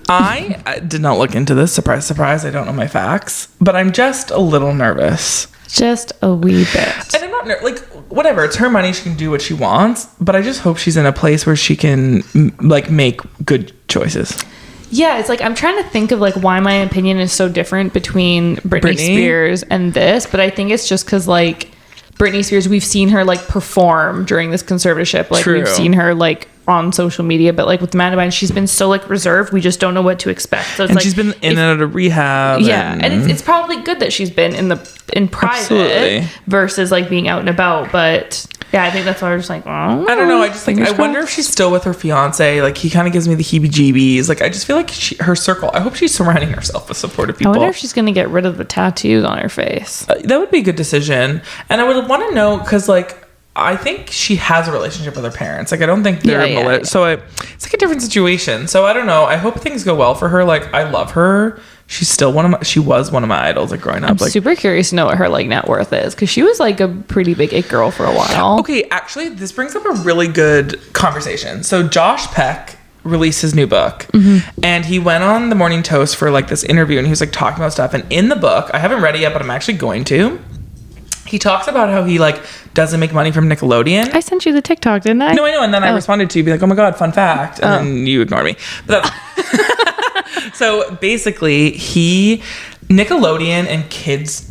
Speaker 2: I did not look into this. Surprise, surprise. I don't know my facts, but I'm just a little nervous.
Speaker 1: Just a wee bit.
Speaker 2: And I'm not like whatever. It's her money. She can do what she wants. But I just hope she's in a place where she can like make good choices.
Speaker 1: Yeah, it's like I'm trying to think of like why my opinion is so different between Britney Spears and this, but I think it's just because like Britney Spears, we've seen her like perform during this conservatorship. Like we've seen her like on social media, but like with Amanda Bynes, she's been so like reserved. We just don't know what to expect. So it's
Speaker 2: and
Speaker 1: like,
Speaker 2: she's been in and out of rehab.
Speaker 1: Yeah, and it's probably good that she's been in private versus like being out and about, but. Yeah, I think that's why we're just like, oh,
Speaker 2: I don't know. I just like, I wonder if she's still with her fiance. Like, he kind of gives me the heebie-jeebies. Like, I just feel like her circle, I hope she's surrounding herself with supportive people.
Speaker 1: I wonder if she's going to get rid of the tattoos on her face.
Speaker 2: That would be a good decision. And I would want to know, because, like, I think she has a relationship with her parents. Like, I don't think they're... So, it's like a different situation. So, I don't know. I hope things go well for her. Like, I love her. She's still she was one of my idols like growing up.
Speaker 1: I'm
Speaker 2: like,
Speaker 1: super curious to know what her like net worth is because she was like a pretty big it girl for a while.
Speaker 2: Okay, actually, this brings up a really good conversation. So Josh Peck released his new book, and he went on the Morning Toast for like this interview, and he was like talking about stuff. And in the book, I haven't read it yet, but I'm actually going to. He talks about how he like doesn't make money from Nickelodeon.
Speaker 1: I sent you the TikTok, didn't I?
Speaker 2: No, I know. And then I responded to you, be like, "Oh my god, fun fact," and then you ignore me. But that's so basically, Nickelodeon and kids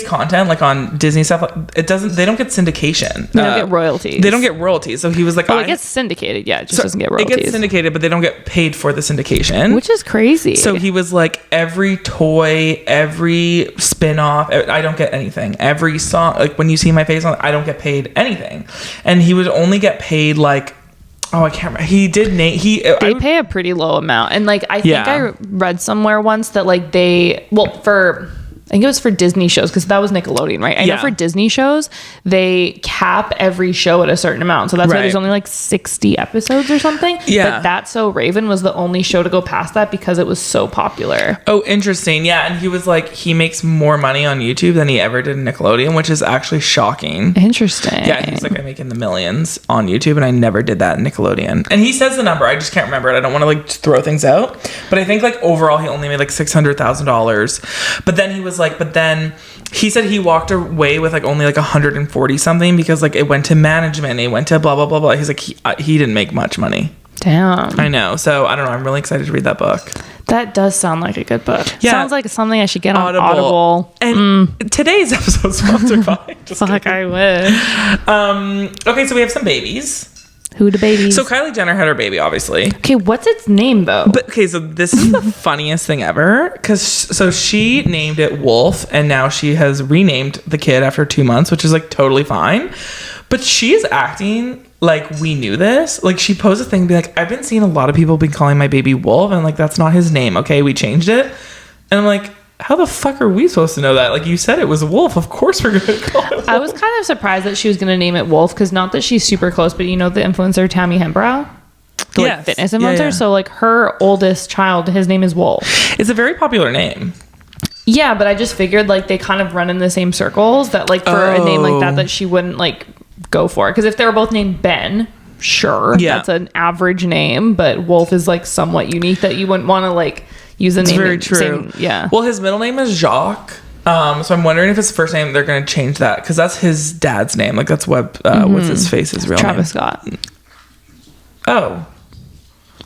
Speaker 2: content like on Disney stuff, they don't get syndication.
Speaker 1: They don't get royalties.
Speaker 2: They don't get royalties. So he was like,
Speaker 1: it gets syndicated. Yeah, it just doesn't get royalties.
Speaker 2: It gets syndicated, but they don't get paid for the syndication,
Speaker 1: which is crazy.
Speaker 2: So he was like, every toy, every spin-off, I don't get anything. Every song, like when you see my face on, I don't get paid anything, and he would only get paid like. Oh, I can't remember. He did they
Speaker 1: pay a pretty low amount. And like, I think I read somewhere once that like I think it was for Disney shows because that was Nickelodeon, right? I know for Disney shows, they cap every show at a certain amount. So that's why there's only like 60 episodes or something.
Speaker 2: Yeah.
Speaker 1: But That's So Raven was the only show to go past that because it was so popular.
Speaker 2: Oh, interesting. Yeah. And he was like, he makes more money on YouTube than he ever did in Nickelodeon, which is actually shocking.
Speaker 1: Interesting.
Speaker 2: Yeah. He's like, I make in the millions on YouTube and I never did that in Nickelodeon. And he says the number. I just can't remember it. I don't want to like throw things out. But I think like overall he only made like $600,000. But then he was like, but then he said he walked away with like only like 140 something because like it went to management, it went to blah blah blah blah. He's like he didn't make much money.
Speaker 1: Damn.
Speaker 2: I know. So I don't know. I'm really excited to read that book.
Speaker 1: That does sound like a good book. Yeah. Sounds like something I should get on Audible.
Speaker 2: And today's episode is sponsored by.
Speaker 1: Fuck, I wish.
Speaker 2: Okay, so we have some babies.
Speaker 1: Who the babies?
Speaker 2: So Kylie Jenner had her baby, obviously.
Speaker 1: Okay, what's its name though?
Speaker 2: But okay, so this is the funniest thing ever because so she named it Wolf, and now she has renamed the kid after 2 months, which is like totally fine. But she's acting like we knew this. Like she posed a thing, be like, I've been seeing a lot of people been calling my baby Wolf, and I'm like, that's not his name. Okay, we changed it, and I'm like, how the fuck are we supposed to know that? Like you said, it was Wolf. Of course we're gonna call it Wolf.
Speaker 1: I was kind of surprised that she was gonna name it Wolf because not that she's super close, but you know the influencer Tammy Hembrow, the like, fitness influencer. Yeah. So like her oldest child, his name is Wolf.
Speaker 2: It's a very popular name.
Speaker 1: Yeah, but I just figured like they kind of run in the same circles that like for a name like that she wouldn't like go for it because if they were both named Ben, sure, that's an average name, but Wolf is like somewhat unique that you wouldn't want to like. Use the name.
Speaker 2: Very true.
Speaker 1: Yeah.
Speaker 2: Well, his middle name is Jacques. So I'm wondering if his first name they're going to change that because that's his dad's name. Like that's what's his face's real
Speaker 1: Travis
Speaker 2: name.
Speaker 1: Scott.
Speaker 2: Oh.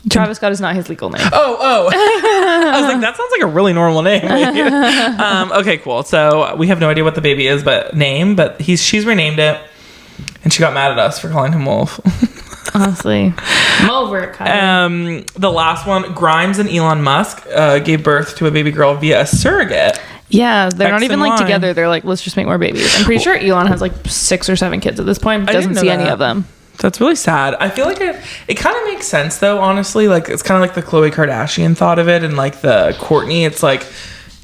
Speaker 1: Travis Scott is not his legal name.
Speaker 2: Oh. I was like, that sounds like a really normal name. Okay, cool. So we have no idea what the baby is, but she's renamed it, and she got mad at us for calling him Wolf.
Speaker 1: Honestly, I'm over it, Kylie.
Speaker 2: The last one, Grimes and Elon Musk gave birth to a baby girl via a surrogate.
Speaker 1: Yeah, they're not even like
Speaker 2: Y.
Speaker 1: together. They're like, let's just make more babies. I'm pretty sure Elon has like 6 or 7 kids at this point, but doesn't see any of them.
Speaker 2: That's really sad. I feel like it kind of makes sense though, honestly. Like it's kind of like the Khloe Kardashian thought of it, and like the Kourtney. It's like,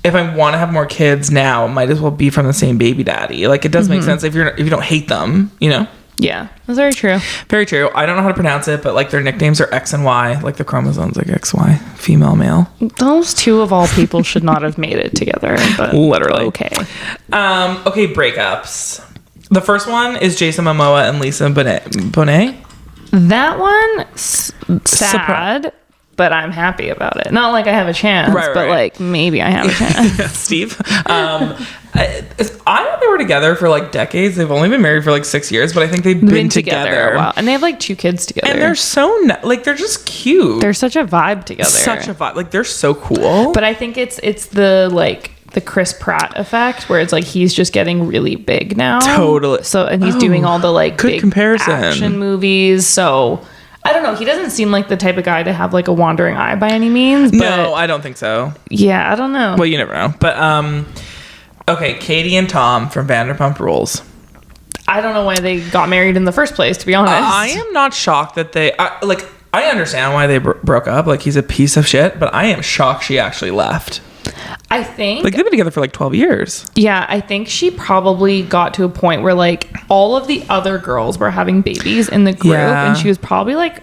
Speaker 2: if I want to have more kids now, it might as well be from the same baby daddy. Like it does make sense if you don't hate them, you know?
Speaker 1: Yeah, that's very true.
Speaker 2: Very true. I don't know how to pronounce it, but like their nicknames are X and Y, like the chromosomes, like XY, female, male.
Speaker 1: Those two of all people should not have made it together. But
Speaker 2: literally.
Speaker 1: Okay.
Speaker 2: Okay, breakups. The first one is Jason Momoa and Lisa Bonet.
Speaker 1: That one, sad. But I'm happy about it. Not like I have a chance, but like maybe I have a chance.
Speaker 2: Steve. I know they were together for like decades. They've only been married for like 6 years, but I think they've been together.
Speaker 1: Wow. And they have like 2 kids together.
Speaker 2: And they're so like they're just cute.
Speaker 1: They're such a vibe together.
Speaker 2: Such a vibe. Like they're so cool.
Speaker 1: But I think it's the like the Chris Pratt effect where it's like he's just getting really big now.
Speaker 2: Totally.
Speaker 1: So and he's doing all the like
Speaker 2: good
Speaker 1: big
Speaker 2: comparison.
Speaker 1: Action movies. So I don't know. He doesn't seem like the type of guy to have like a wandering eye by any means. But
Speaker 2: no, I don't think so.
Speaker 1: Yeah, I don't know.
Speaker 2: Well, you never know. But okay, Katie and Tom from Vanderpump Rules.
Speaker 1: I don't know why they got married in the first place, to be honest.
Speaker 2: I am not shocked that I understand why they broke up. Like he's a piece of shit, but I am shocked she actually left.
Speaker 1: I think
Speaker 2: like they've been together for like 12 years.
Speaker 1: Yeah, I think she probably got to a point where like all of the other girls were having babies in the group, and she was probably like,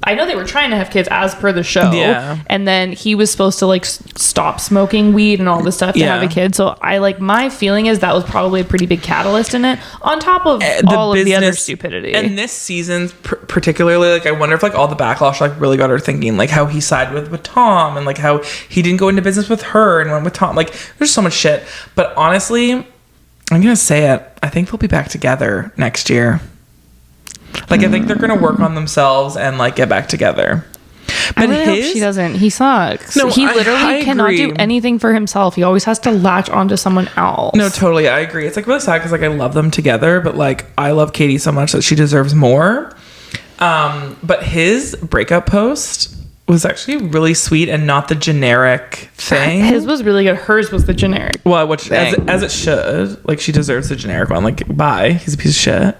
Speaker 1: I know they were trying to have kids as per the show, and then he was supposed to like stop smoking weed and all this stuff to have a kid. So I like, my feeling is that was probably a pretty big catalyst in it, on top of all of the other stupidity.
Speaker 2: And this season particularly, like I wonder if like all the backlash like really got her thinking, like how he sided with Tom, and like how he didn't go into business with her and went with Tom. Like there's so much shit. But honestly, I'm gonna say it, I think they'll be back together next year. Like I think they're gonna work on themselves and like get back together. But
Speaker 1: I really hope she doesn't. He sucks. No, he literally cannot do anything for himself. He always has to latch onto someone else.
Speaker 2: No, totally. I agree. It's like really sad because like I love them together, but like I love Katie so much that she deserves more. But his breakup post was actually really sweet and not the generic thing.
Speaker 1: His was really good. Hers was the generic.
Speaker 2: Well, which as it should. Like she deserves the generic one. Like bye. He's a piece of shit.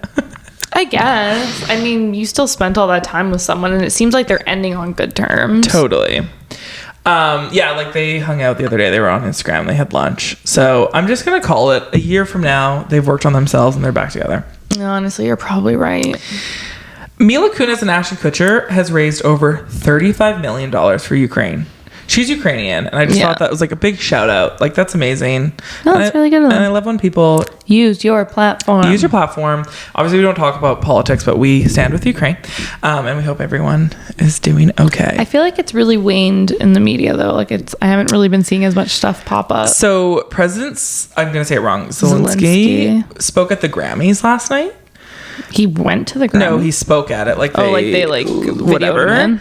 Speaker 1: I guess. I mean, you still spent all that time with someone, and it seems like they're ending on good terms.
Speaker 2: Totally. Yeah, like they hung out the other day. They were on Instagram. They had lunch. So I'm just going to call it a year from now. They've worked on themselves and they're back together.
Speaker 1: Honestly, you're probably right.
Speaker 2: Mila Kunis and Ashton Kutcher has raised over $35 million for Ukraine. She's Ukrainian, and I just thought that was like a big shout out. Like that's amazing.
Speaker 1: No, that's really good.
Speaker 2: And I love when people
Speaker 1: use your platform.
Speaker 2: Obviously, we don't talk about politics, but we stand with Ukraine, and we hope everyone is doing okay.
Speaker 1: I feel like it's really waned in the media, though. Like I haven't really been seeing as much stuff pop up.
Speaker 2: So, I'm gonna say it wrong. Zelensky spoke at the Grammys last night.
Speaker 1: He went to the Grammys.
Speaker 2: No, he spoke at it. Like they whatever.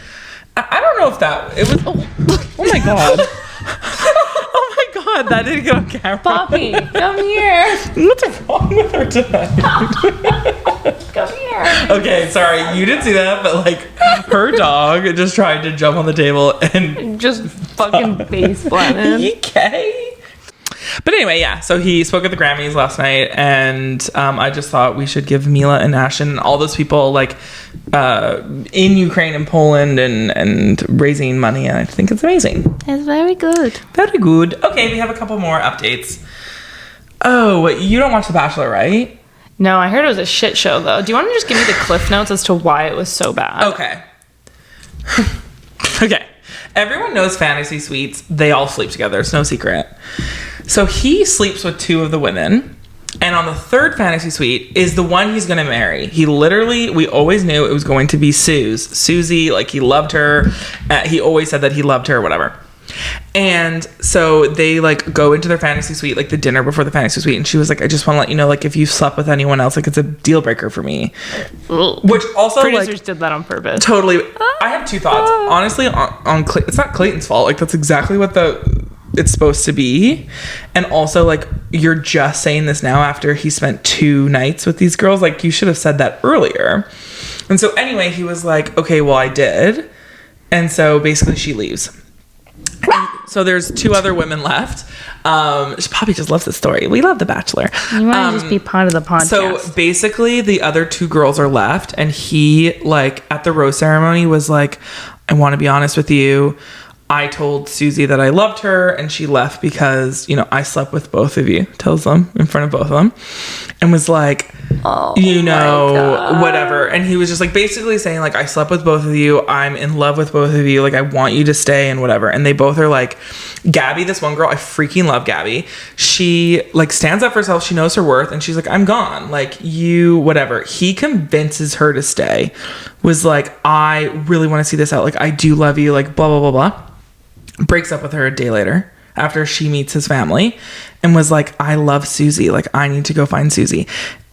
Speaker 2: I don't know if it was. Oh my god. Oh my god, that didn't get on camera.
Speaker 1: Poppy, come here.
Speaker 2: What's wrong with her tonight?
Speaker 1: Come here.
Speaker 2: Okay, sorry, you didn't see that, but like her dog just tried to jump on the table and
Speaker 1: just fucking face planted.
Speaker 2: Okay. But anyway, yeah, so he spoke at the Grammys last night, and I just thought we should give Mila and Ashton and all those people like in Ukraine and Poland and raising money, and I think it's amazing.
Speaker 1: It's very good.
Speaker 2: Very good. Okay, we have a couple more updates. Oh, you don't watch The Bachelor, right?
Speaker 1: No, I heard it was a shit show, though. Do you want to just give me the cliff notes as to why it was so bad?
Speaker 2: Okay. Okay. Everyone knows fantasy suites. They all sleep together. It's no secret. So he sleeps with 2 of the women. And on the 3rd fantasy suite is the one he's going to marry. He literally, we always knew it was going to be Susie. Like he loved her. He always said that he loved her or whatever. And so they like go into their fantasy suite, like the dinner before the fantasy suite. And she was like, I just want to let you know, like if you slept with anyone else, like it's a deal breaker for me. Which also
Speaker 1: producers did that on purpose.
Speaker 2: Totally. I have 2 thoughts. Honestly, on it's not Clayton's fault. Like that's exactly what it's supposed to be. And also like you're just saying this now after he spent 2 nights with these girls. Like you should have said that earlier. And so anyway, he was like, okay, well, I did. And so basically she leaves. And so there's 2 other women left. Poppy just loves this story. We love The Bachelor.
Speaker 1: You want to just be part of the podcast.
Speaker 2: So basically the other 2 girls are left, and he, like, at the rose ceremony was like, I want to be honest with you. I told Susie that I loved her, and she left because, you know, I slept with both of you. Tells them in front of both of them, and was like, you know, whatever. And he was just like basically saying, like, I slept with both of you. I'm in love with both of you. Like, I want you to stay and whatever. And they both are like, Gabby, this one girl, I freaking love Gabby. She, like, stands up for herself. She knows her worth, and she's like, I'm gone. Like, you, whatever. He convinces her to stay. Was like, I really want to see this out. Like, I do love you. Like, blah, blah, blah, blah. Breaks up with her a day later after she meets his family, and was like, I love Susie. Like, I need to go find Susie.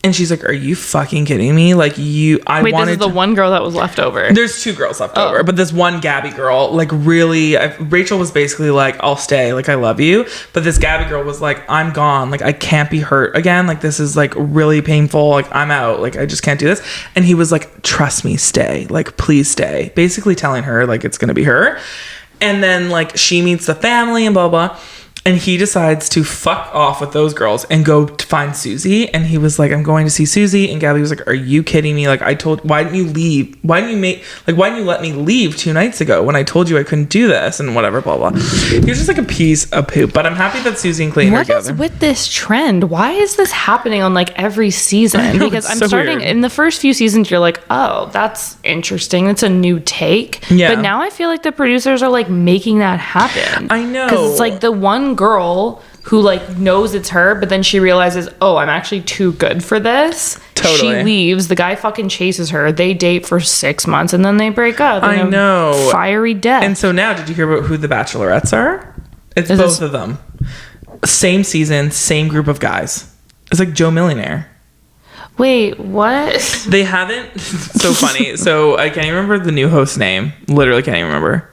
Speaker 2: And she's like, are you fucking kidding me? Like, this is
Speaker 1: the one girl that was left over.
Speaker 2: There's 2 girls left over, but this one Gabby girl, like, really, Rachel was basically like, I'll stay. Like, I love you. But this Gabby girl was like, I'm gone. Like, I can't be hurt again. Like, this is, like, really painful. Like, I'm out. Like, I just can't do this. And he was like, trust me, stay. Like, please stay. Basically telling her, like, it's going to be her. And then, like, she meets the family and blah, blah. And he decides to fuck off with those girls and go to find Susie. And he was like, I'm going to see Susie. And Gabby was like, are you kidding me? Like, why didn't you leave? Why didn't you let me leave 2 nights ago when I told you I couldn't do this and whatever, blah, blah. He was just like a piece of poop. But I'm happy that Susie and Clayton are together.
Speaker 1: What is with this trend? Why is this happening on, like, every season? Because I'm starting weird. In the first few seasons, you're like, oh, that's interesting. It's a new take.
Speaker 2: Yeah.
Speaker 1: But now I feel like the producers are, like, making that happen.
Speaker 2: I know.
Speaker 1: Because it's like the one girl who, like, knows it's her, but then she realizes, oh, I'm actually too good for this.
Speaker 2: Totally.
Speaker 1: She leaves. The guy fucking chases her. They date for 6 months, and then they break up.
Speaker 2: I know.
Speaker 1: Fiery death.
Speaker 2: And so now, did you hear about who the Bachelorettes are? It's both of them. Same season, same group of guys. It's like Joe Millionaire.
Speaker 1: Wait, what?
Speaker 2: They haven't. So funny. So I can't even remember the new host's name. Literally can't even remember.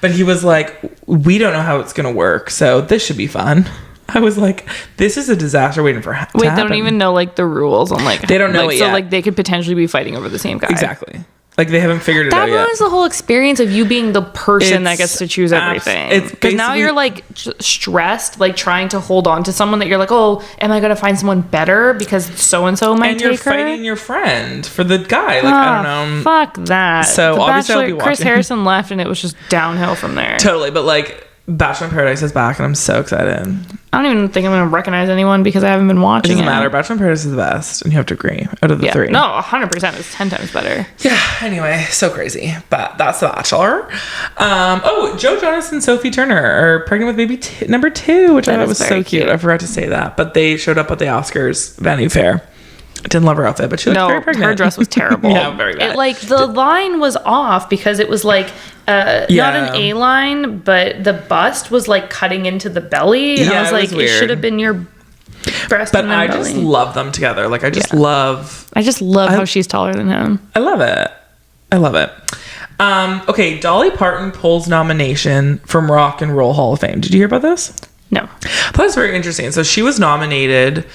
Speaker 2: But he was like, we don't know how it's gonna work, so this should be fun. I was like, this is a disaster waiting to happen.
Speaker 1: They don't even know, like, the rules on, like,
Speaker 2: they don't know it yet.
Speaker 1: So, like, they could potentially be fighting over the same guy.
Speaker 2: Exactly. Like, they haven't figured it out yet.
Speaker 1: That ruins the whole experience of you being the person that gets to choose everything. Because now you're, like, stressed, like, trying to hold on to someone that you're like, oh, am I going to find someone better because so-and-so might take her?
Speaker 2: And you're fighting your friend for the guy. Like, I don't know.
Speaker 1: Fuck that.
Speaker 2: So,
Speaker 1: the
Speaker 2: obviously, I'll be watching.
Speaker 1: Chris Harrison left, and it was just downhill from there.
Speaker 2: Totally. But, like, Bachelor in Paradise is back, and I'm so excited.
Speaker 1: I don't even think I'm going to recognize anyone because I haven't been watching it.
Speaker 2: Doesn't matter. Bachelor in Paradise is the best, and you have to agree. Out of the 3.
Speaker 1: No, 100%. It's 10 times better.
Speaker 2: Yeah, anyway, so crazy. But that's The Bachelor. Joe Jonas and Sophie Turner are pregnant with baby number 2, which I thought was so cute. I forgot to say that. But they showed up at the Oscars Vanity Fair. I didn't love her outfit, but she looked very pregnant.
Speaker 1: Her dress was terrible.
Speaker 2: Yeah, very bad.
Speaker 1: The line was off because it was like not an A line, but the bust was like cutting into the belly. And I was like, it should have been your breast.
Speaker 2: But I just love them together. Like, I just love
Speaker 1: how she's taller than him.
Speaker 2: I love it. Okay, Dolly Parton pulls nomination from Rock and Roll Hall of Fame. Did you hear about this?
Speaker 1: No.
Speaker 2: I thought it was very interesting. So she was nominated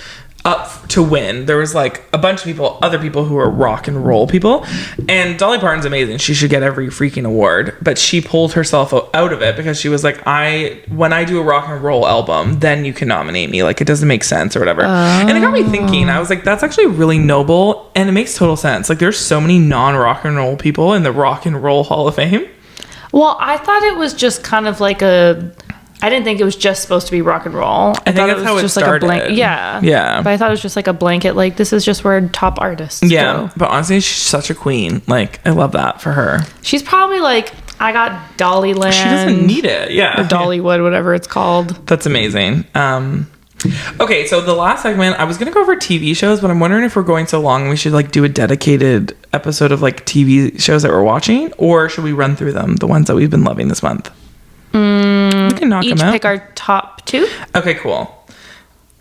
Speaker 2: up to win. There was like a bunch of other people who were rock and roll people, and Dolly Parton's amazing. She should get every freaking award, but she pulled herself out of it because she was like, when I do a rock and roll album, then you can nominate me. Like, it doesn't make sense or whatever. And it got me thinking. I was like, that's actually really noble, and it makes total sense. Like, there's so many non-rock and roll people in the Rock and Roll Hall of Fame.
Speaker 1: Well, I thought it was just kind of like I didn't think it was just supposed to be rock and roll.
Speaker 2: I think that's how it started.
Speaker 1: Like a blanket. Yeah.
Speaker 2: Yeah.
Speaker 1: But I thought it was just like a blanket. Like, this is just where top artists go.
Speaker 2: But honestly, she's such a queen. Like, I love that for her.
Speaker 1: She's probably like, I got Dollyland. She
Speaker 2: doesn't need it. Yeah.
Speaker 1: Or Dollywood, whatever it's called.
Speaker 2: That's amazing. Okay, so the last segment, I was going to go over TV shows, but I'm wondering if we're going so long, we should like do a dedicated episode of like TV shows that we're watching, or should we run through them, the ones that we've been loving this month? We can knock them out.
Speaker 1: Each pick our top 2.
Speaker 2: Okay, cool.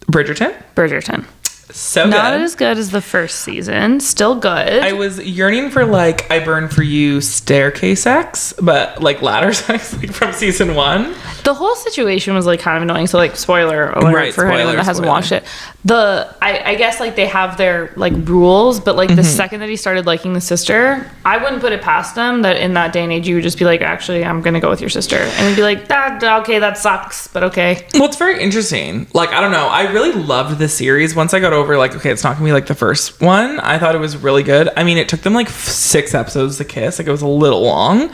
Speaker 2: Bridgerton. So good.
Speaker 1: Not as good as the first season. Still good.
Speaker 2: I was yearning for like I Burn For You staircase sex, but like ladder sex, like from season 1.
Speaker 1: The whole situation was like kind of annoying. So like spoiler alert for anyone that hasn't watched it. I guess like they have their like rules, but like the second that he started liking the sister, I wouldn't put it past them that in that day and age you would just be like, actually, I'm gonna go with your sister, and we'd be like, okay, that sucks, but okay.
Speaker 2: Well, it's very interesting. Like I don't know, I really loved this series. Once I got over like, okay, it's not gonna be like the first one, I thought it was really good. I mean, it took them like 6 episodes to kiss. Like it was a little long,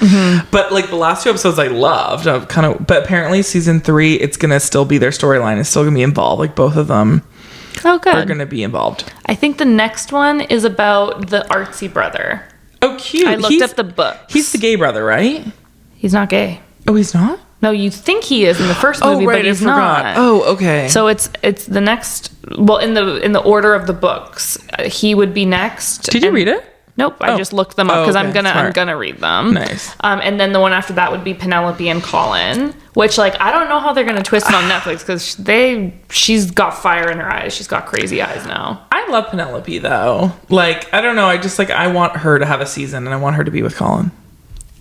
Speaker 2: but like the last 2 episodes I loved. But apparently season 3, it's gonna still be their storyline. It's still gonna be involved. Like both of them.
Speaker 1: Oh, good.
Speaker 2: Are gonna be involved.
Speaker 1: I think the next one is about the artsy brother.
Speaker 2: Oh, cute.
Speaker 1: I looked up the book.
Speaker 2: He's the gay brother, right?
Speaker 1: He's not gay.
Speaker 2: Oh, he's not?
Speaker 1: No, you think he is in the first movie, but he's not.
Speaker 2: Oh, okay.
Speaker 1: So it's the next. Well, in the order of the books, he would be next.
Speaker 2: Did you read it?
Speaker 1: Nope, I just looked them up because
Speaker 2: okay.
Speaker 1: I'm gonna read them.
Speaker 2: Nice.
Speaker 1: And then the one after that would be Penelope and Colin, which like I don't know how they're gonna twist it on Netflix because she's got fire in her eyes. She's got crazy eyes now.
Speaker 2: I love Penelope though. Like I don't know. I just like I want her to have a season and I want her to be with Colin.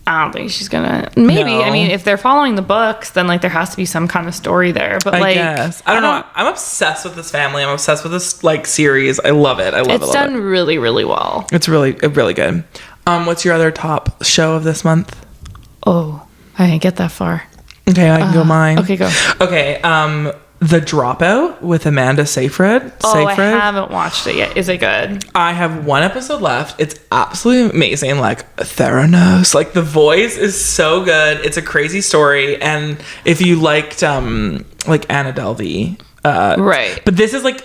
Speaker 1: I don't think she's gonna. Maybe.
Speaker 2: No.
Speaker 1: I mean, if they're following the books, then like there has to be some kind of story there. But like,
Speaker 2: I guess. I don't know. I'm obsessed with this family. I'm obsessed with this like series. I love it.
Speaker 1: It's done really, really well.
Speaker 2: It's really good. What's your other top show of this month?
Speaker 1: Oh, I didn't get that far.
Speaker 2: Okay, I can go mine.
Speaker 1: Okay, go.
Speaker 2: Okay, The Dropout with Amanda Seyfried.
Speaker 1: Oh, I haven't watched it yet. Is it good?
Speaker 2: I have 1 episode left. It's absolutely amazing. Like Theranos, like the voice is so good. It's a crazy story, and if you liked like Anna Delvey,
Speaker 1: right?
Speaker 2: But this is like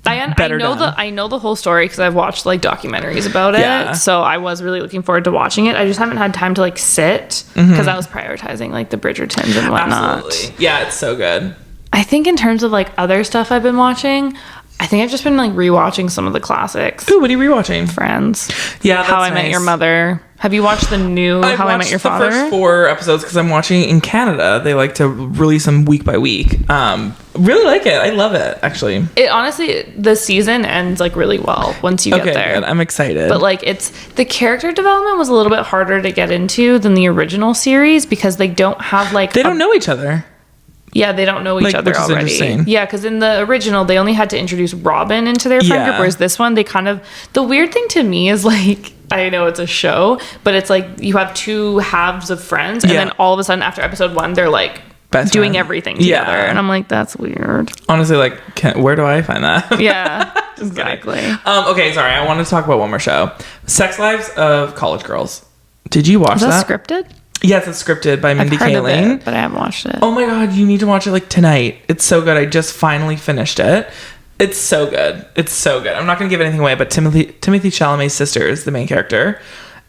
Speaker 1: I know the whole story because I've watched like documentaries about it.
Speaker 2: Yeah.
Speaker 1: So I was really looking forward to watching it. I just haven't had time to like sit because I was prioritizing like the Bridgertons and whatnot.
Speaker 2: Absolutely. Yeah, it's so good.
Speaker 1: I think in terms of like other stuff I've been watching, I think I've just been like rewatching some of the classics.
Speaker 2: Ooh, what are you rewatching?
Speaker 1: Friends.
Speaker 2: Yeah, that's
Speaker 1: How I Met Your Mother. Have you watched the new How I Met Your Father?
Speaker 2: I've watched the first 4 episodes because I'm watching in Canada. They like to release them week by week. Really like it. I love it, actually.
Speaker 1: It honestly, the season ends like really well once you get there.
Speaker 2: Good. I'm excited.
Speaker 1: But like the character development was a little bit harder to get into than the original series because they don't have like...
Speaker 2: They don't know each other.
Speaker 1: Yeah, they don't know each other already. Yeah, because in the original, they only had to introduce Robin into their friend group, whereas this one, they kind of... The weird thing to me is like... I know it's a show, but it's like you have 2 halves of friends, and then all of a sudden after episode 1, they're like doing everything together. And I'm like, that's weird.
Speaker 2: Honestly, like, where do I find that?
Speaker 1: Yeah, exactly.
Speaker 2: Okay, sorry. I wanted to talk about one more show. Sex Lives of College Girls. Did you watch that?
Speaker 1: Is that scripted?
Speaker 2: Yes, it's scripted by Mindy Kaling.
Speaker 1: But I haven't watched it.
Speaker 2: Oh my god, you need to watch it like tonight. It's so good. I just finally finished it. It's so good. It's so good. I'm not going to give anything away, but Timothy Chalamet's sister is the main character,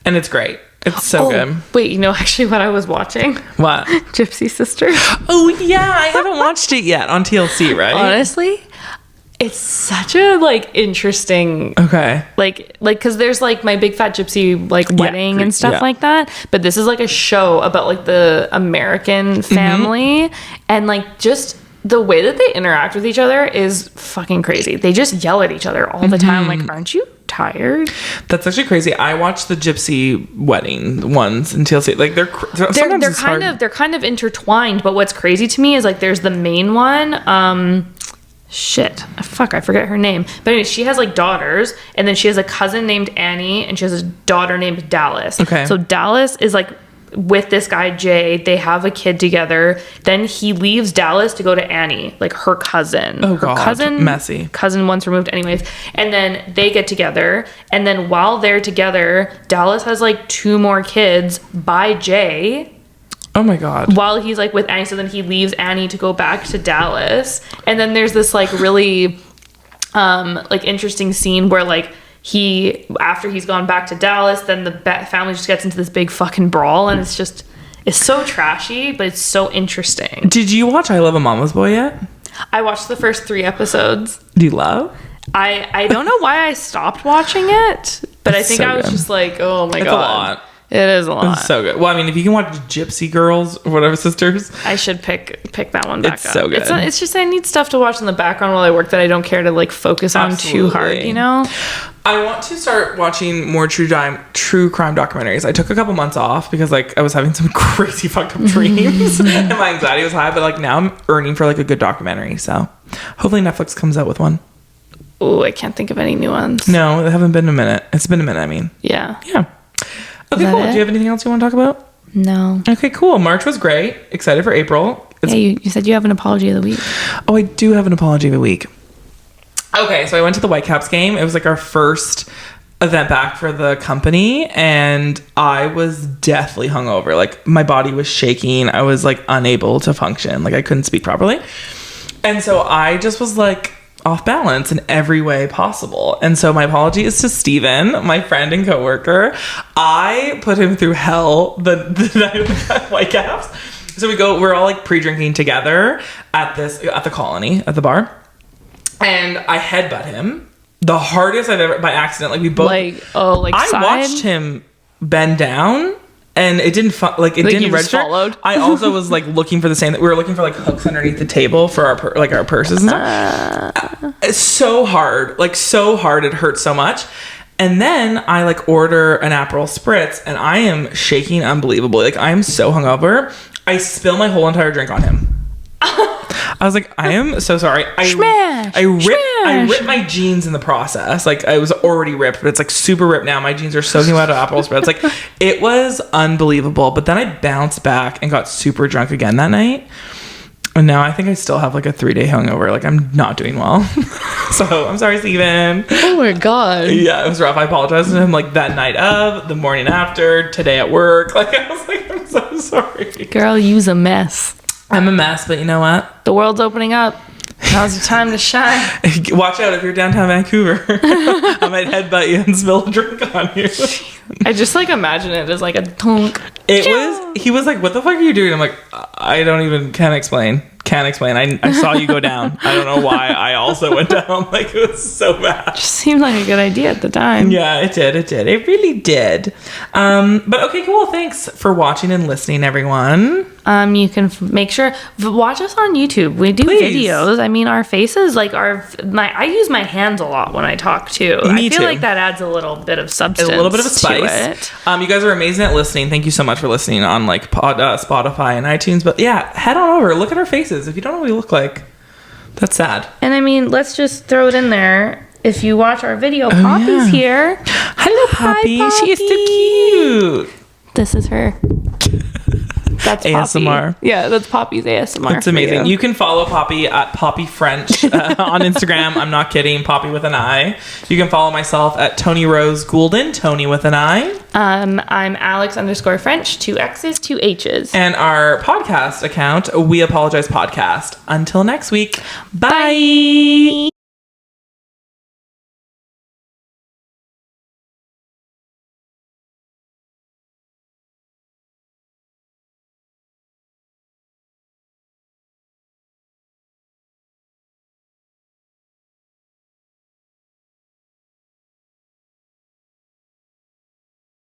Speaker 2: and it's great. It's so good.
Speaker 1: Wait, you know actually what I was watching?
Speaker 2: What?
Speaker 1: Gypsy Sisters.
Speaker 2: Oh yeah, I haven't watched it yet on TLC, right?
Speaker 1: Honestly, it's such a like interesting like because there's like My Big Fat Gypsy like wedding and stuff like that, but this is like a show about like the American family and like just the way that they interact with each other is fucking crazy. They just yell at each other all the time. Like, aren't you tired? That's actually crazy. I watched the Gypsy wedding ones in TLC. Like they're kind of intertwined, but what's crazy to me is like there's the main one. I forget her name. But anyway, she has like daughters, and then she has a cousin named Annie, and she has a daughter named Dallas. Okay. So Dallas is like with this guy Jay. They have a kid together. Then he leaves Dallas to go to Annie, like her cousin. Oh, her cousin once removed, anyways. And then they get together, and then while they're together, Dallas has like 2 more kids by Jay. Oh my god. While he's like with Annie, so then he leaves Annie to go back to Dallas. And then there's this like really like interesting scene where like after he's gone back to Dallas, then the family just gets into this big fucking brawl, and it's so trashy, but it's so interesting. Did you watch I Love a Mama's Boy yet? I watched the first 3 episodes. Do you love? I don't know why I stopped watching it, but I think I was just like, oh my god. It's a lot. It is a lot.
Speaker 2: It's so good. Well, I mean, if you can watch Gypsy Girls or whatever sisters,
Speaker 1: I should pick that one back up.
Speaker 2: It's so good.
Speaker 1: It's just I need stuff to watch in the background while I work that I don't care to like focus on too hard, you know?
Speaker 2: I want to start watching more true crime documentaries. I took a couple months off because like I was having some crazy fucked up dreams and my anxiety was high, but like now I'm earning for like a good documentary. So hopefully Netflix comes out with one.
Speaker 1: Oh, I can't think of any new ones.
Speaker 2: No, they haven't been a minute. It's been a minute, I mean.
Speaker 1: Yeah.
Speaker 2: Okay, cool. Do you have anything else you want to talk about?
Speaker 1: No.
Speaker 2: Okay, cool. March was great. Excited for April.
Speaker 1: You said you have an apology of the week.
Speaker 2: Oh, I do have an apology of the week. Okay, so I went to the Whitecaps game. It was like our first event back for the company, and I was deathly hungover. Like, my body was shaking. I was like unable to function. Like, I couldn't speak properly. And so I just was like off balance in every way possible. And so my apology is to Steven, my friend and coworker. I put him through hell the night of the Whitecaps. So we're all like pre-drinking together at the Colony, at the bar. And I headbutt him the hardest I've ever, by accident. Like we both I watched him bend down. And it didn't didn't register. Followed. I also was like looking for the same. We were looking for like hooks underneath the table for our purses and stuff. It's so hard, It hurts so much. And then I like order an Aperol spritz, and I am shaking unbelievably. Like I am so hungover. I spill my whole entire drink on him. I was like, I am so sorry. I ripped my jeans in the process. Like I was already ripped, but it's like super ripped now. My jeans are soaking wet of Aperol spritz. Like it was unbelievable. But then I bounced back and got super drunk again that night. And now I think I still have like a 3-day hangover. Like I'm not doing well. So I'm sorry, Steven.
Speaker 1: Oh my God.
Speaker 2: Yeah, it was rough. I apologized to him like that night of, the morning after, today at work. Like I was like, I'm so sorry.
Speaker 1: Girl, you's a mess.
Speaker 2: I'm a mess, but you know what?
Speaker 1: The world's opening up. Now's your time to shine.
Speaker 2: Watch out if you're downtown Vancouver. I might headbutt you and spill a drink on you.
Speaker 1: I just like imagine it as like a tonk.
Speaker 2: He was like, what the fuck are you doing? I'm like, can't explain. I saw you go down. I don't know why I also went down. Like it was so bad.
Speaker 1: Just seemed like a good idea at the time.
Speaker 2: Yeah, it did. It really did. But okay, cool. Thanks for watching and listening, everyone.
Speaker 1: You can make sure watch us on YouTube. We do videos. I mean, our faces, like I use my hands a lot when I talk too. I feel like that adds a little bit of substance,
Speaker 2: a little bit of a spice. You guys are amazing at listening. Thank you so much for listening on like Spotify and iTunes. But yeah, head on over, look at our faces. If you don't know what we look like, that's sad. And I mean, let's just throw it in there. If you watch our video, Poppy's here. Hello, Poppy. Hi, Poppy. She is so cute. This is her. That's ASMR. Poppy. Yeah, that's Poppy's ASMR. That's amazing. You can follow Poppy at Poppy French on Instagram. I'm not kidding. Poppy with an I. You can follow myself at Tony Rose Goulden. Tony with an I. I'm Alex_French. 2 X's, 2 H's. And our podcast account, We Apologize Podcast. Until next week. Bye.